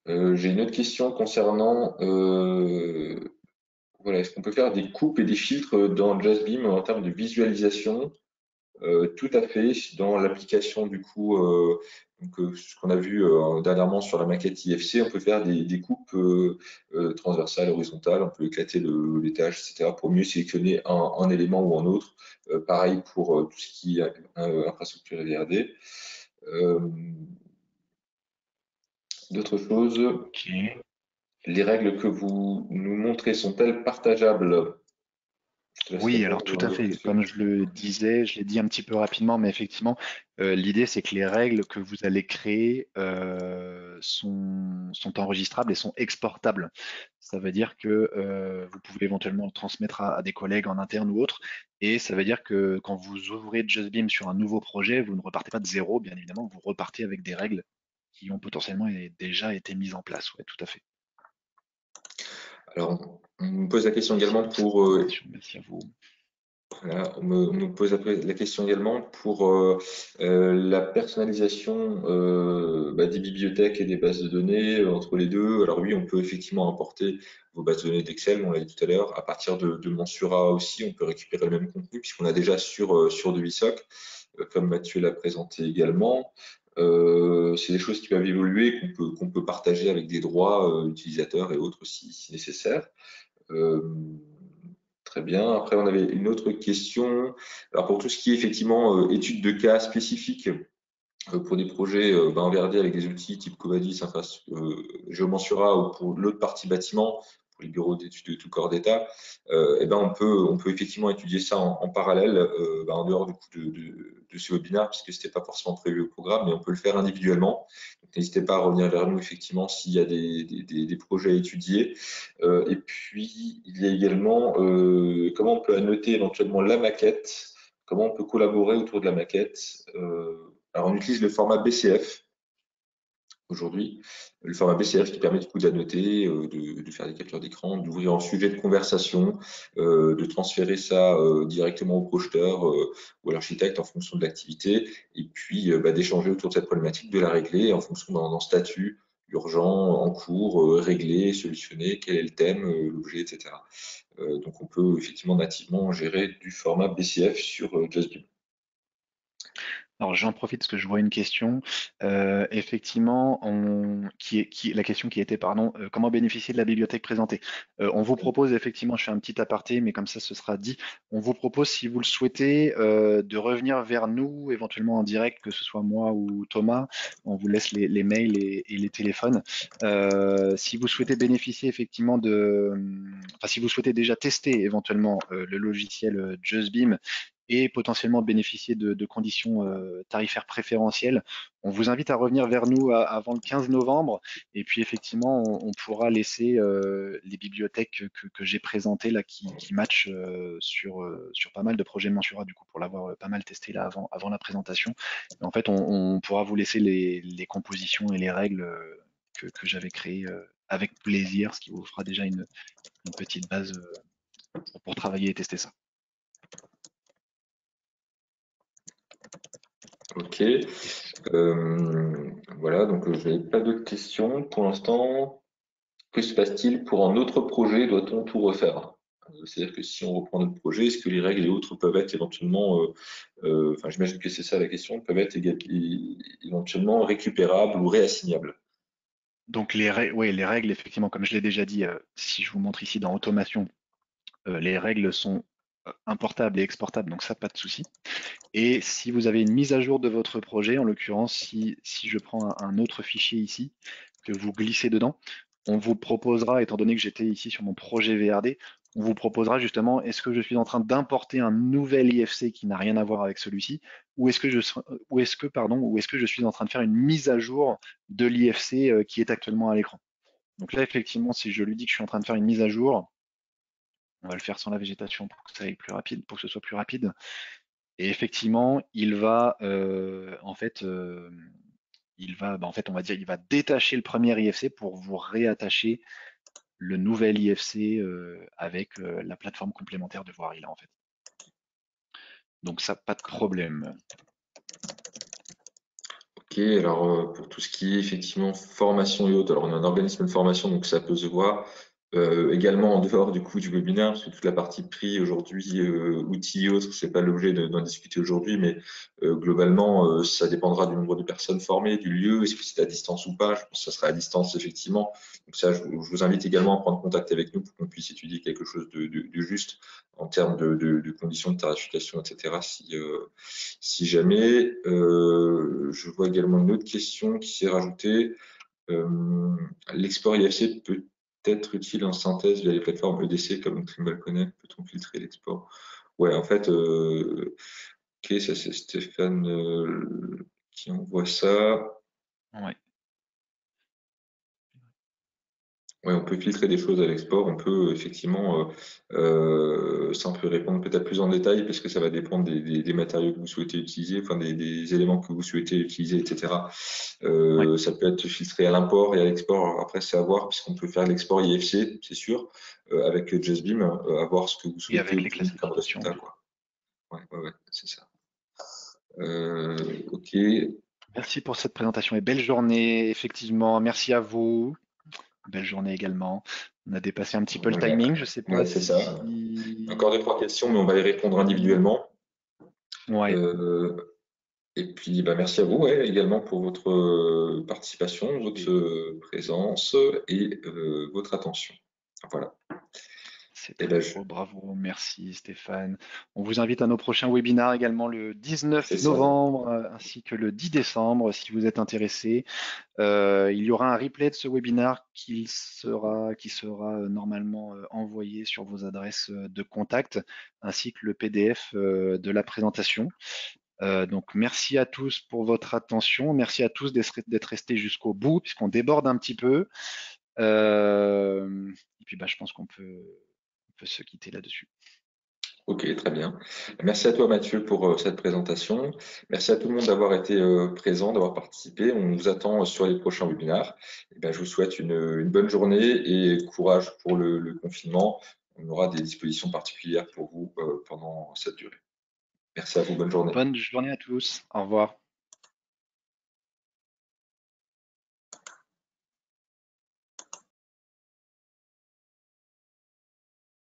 J'ai une autre question concernant voilà, est-ce qu'on peut faire des coupes et des filtres dans JustBeam en termes de visualisation? Tout à fait. Dans l'application, du coup, ce qu'on a vu dernièrement sur la maquette IFC, on peut faire des coupes transversales, horizontales, on peut éclater les tâches, etc., pour mieux sélectionner un élément ou un autre. Pareil pour tout ce qui est infrastructure et VRD. D'autres choses, Ok. les règles que vous nous montrez sont-elles partageables? Je te laisse Oui, alors tout à répondre fait. là-dessus. Comme je le disais, je l'ai dit un petit peu rapidement, mais effectivement, l'idée c'est que les règles que vous allez créer sont enregistrables et sont exportables. Ça veut dire que vous pouvez éventuellement le transmettre à des collègues en interne ou autres. Et ça veut dire que quand vous ouvrez JustBeam sur un nouveau projet, vous ne repartez pas de zéro, bien évidemment, vous repartez avec des règles qui ont potentiellement déjà été mises en place. Ouais, tout à fait. Alors, on me pose la question Merci également pour cette pour information. Merci à vous. voilà, on nous pose après la question également pour la personnalisation des bibliothèques et des bases de données entre les deux. Alors oui, on peut effectivement importer vos bases de données d'Excel, on l'a dit tout à l'heure. À partir de Mensura aussi, on peut récupérer le même contenu puisqu'on a déjà sur du VSOC, comme Mathieu l'a présenté également. C'est des choses qui peuvent évoluer, qu'on peut partager avec des droits utilisateurs et autres si nécessaire. Euh, Très bien. Après, on avait une autre question. Alors, pour tout ce qui est effectivement études de cas spécifiques pour des projets en Verdi avec des outils type Covadis, Geomensura ou pour l'autre partie bâtiment, pour les bureaux d'études de tout corps d'État, on peut effectivement étudier ça en parallèle, en dehors du coup de ce webinaire, puisque c'était pas forcément prévu au programme, mais on peut le faire individuellement. Donc, n'hésitez pas à revenir vers nous effectivement s'il y a des projets à étudier. Et puis, il y a également comment on peut annoter éventuellement la maquette, comment on peut collaborer autour de la maquette. Alors, on utilise le format BCF aujourd'hui. Le format BCF qui permet du coup d'annoter, de faire des captures d'écran, d'ouvrir en sujet de conversation, de transférer ça directement au projeteur ou à l'architecte en fonction de l'activité, et puis d'échanger autour de cette problématique, de la régler en fonction d'un statut urgent, en cours, réglé, solutionné, quel est le thème, l'objet, etc. Donc on peut effectivement nativement gérer du format BCF sur JustBeam. Alors j'en profite parce que je vois une question. Effectivement, la question qui était, pardon, comment bénéficier de la bibliothèque présentée? On vous propose effectivement, je fais un petit aparté, mais comme ça ce sera dit. On vous propose, si vous le souhaitez, de revenir vers nous, éventuellement en direct, que ce soit moi ou Thomas. On vous laisse les mails et les téléphones. Si vous souhaitez bénéficier effectivement enfin si vous souhaitez déjà tester éventuellement le logiciel JustBeam et potentiellement bénéficier de conditions tarifaires préférentielles. On vous invite à revenir vers nous avant le 15 novembre et puis effectivement on pourra laisser les bibliothèques que j'ai présentées là qui matchent sur pas mal de projets Mensura du coup pour l'avoir pas mal testé là avant la présentation. Et en fait on pourra vous laisser les compositions et les règles que j'avais créées avec plaisir, ce qui vous fera déjà une petite base pour travailler et tester ça. Ok. Voilà, donc je n'avais pas d'autres questions pour l'instant. Que se passe-t-il pour un autre projet? Doit-on tout refaire? C'est-à-dire que si on reprend notre projet, est-ce que les règles et autres peuvent être éventuellement, enfin j'imagine que c'est ça la question, peuvent être éventuellement récupérables ou réassignables? Donc oui, les règles, effectivement, comme je l'ai déjà dit, si je vous montre ici dans automation, les règles sont importables et exportables, donc ça, pas de souci. Et si vous avez une mise à jour de votre projet, en l'occurrence, si je prends un autre fichier ici, que vous glissez dedans, on vous proposera, étant donné que j'étais ici sur mon projet VRD, on vous proposera justement, est-ce que je suis en train d'importer un nouvel IFC qui n'a rien à voir avec celui-ci, ou est-ce que je suis en train de faire une mise à jour de l'IFC qui est actuellement à l'écran. Donc là, effectivement, si je lui dis que je suis en train de faire une mise à jour, on va le faire sans la végétation pour que ça aille plus rapide, pour que ce soit plus rapide. Et effectivement, il va en fait, on va dire, il va détacher le premier IFC pour vous réattacher le nouvel IFC avec la plateforme complémentaire de Voirie là en fait. Donc ça, pas de problème. Ok, alors pour tout ce qui est effectivement formation et autres, alors on a un organisme de formation, donc ça peut se voir également en dehors du coup du webinaire, parce que toute la partie prix aujourd'hui, outils et autres, c'est pas l'objet d'en discuter aujourd'hui, mais globalement, ça dépendra du nombre de personnes formées, du lieu, est-ce que c'est à distance ou pas, je pense que ça sera à distance effectivement. Donc ça, je vous invite également à prendre contact avec nous pour qu'on puisse étudier quelque chose de juste en termes de conditions de tarification, etc. Si jamais, je vois également une autre question qui s'est rajoutée. L'export IFC peut peut-être utile en synthèse via les plateformes EDC comme Trimble Connect. Peut-on filtrer l'export? Ouais, en fait, ok, ça c'est Stéphane qui envoie ça. Ouais. Ouais, on peut filtrer des choses à l'export. On peut effectivement, ça on peut répondre peut-être plus en détail parce que ça va dépendre des matériaux que vous souhaitez utiliser, enfin des éléments que vous souhaitez utiliser, etc. Ouais. Ça peut être filtré à l'import et à l'export. Alors après, c'est à voir puisqu'on peut faire l'export IFC, c'est sûr, avec JustBeam, à voir ce que vous Et souhaitez avec les obtenir comme classifications, résultat, oui. quoi. Ouais, c'est ça. Ok. Merci pour cette présentation et belle journée, effectivement. Merci à vous. Belle journée également. On a dépassé un petit peu le Voilà. timing. Je sais pas Ouais, c'est ça. Encore deux, si. trois questions, mais on va y répondre individuellement. Ouais, Et puis, bah, merci à vous ouais, également pour votre participation, votre c'est présence et votre attention. Voilà. c'est Et très ben, beau. Bravo. Merci Stéphane. On vous invite à nos prochains webinaires également le c'est 19 ça. novembre ainsi que le 10 décembre si vous êtes intéressé. Il y aura un replay de ce webinaire qui sera normalement envoyé sur vos adresses de contact ainsi que le PDF de la présentation. Donc merci à tous pour votre attention, merci à tous d'être restés jusqu'au bout puisqu'on déborde un petit peu. Et puis bah, je pense qu'on peut se quitter là-dessus. Ok, très bien. Merci à toi, Mathieu, pour cette présentation. Merci à tout le monde d'avoir été présent, d'avoir participé. On vous attend sur les prochains webinaires. Et ben, je vous souhaite une bonne journée et courage pour le confinement. On aura des dispositions particulières pour vous pendant cette durée. Merci à vous. Bonne journée. Bonne journée à tous. Au revoir.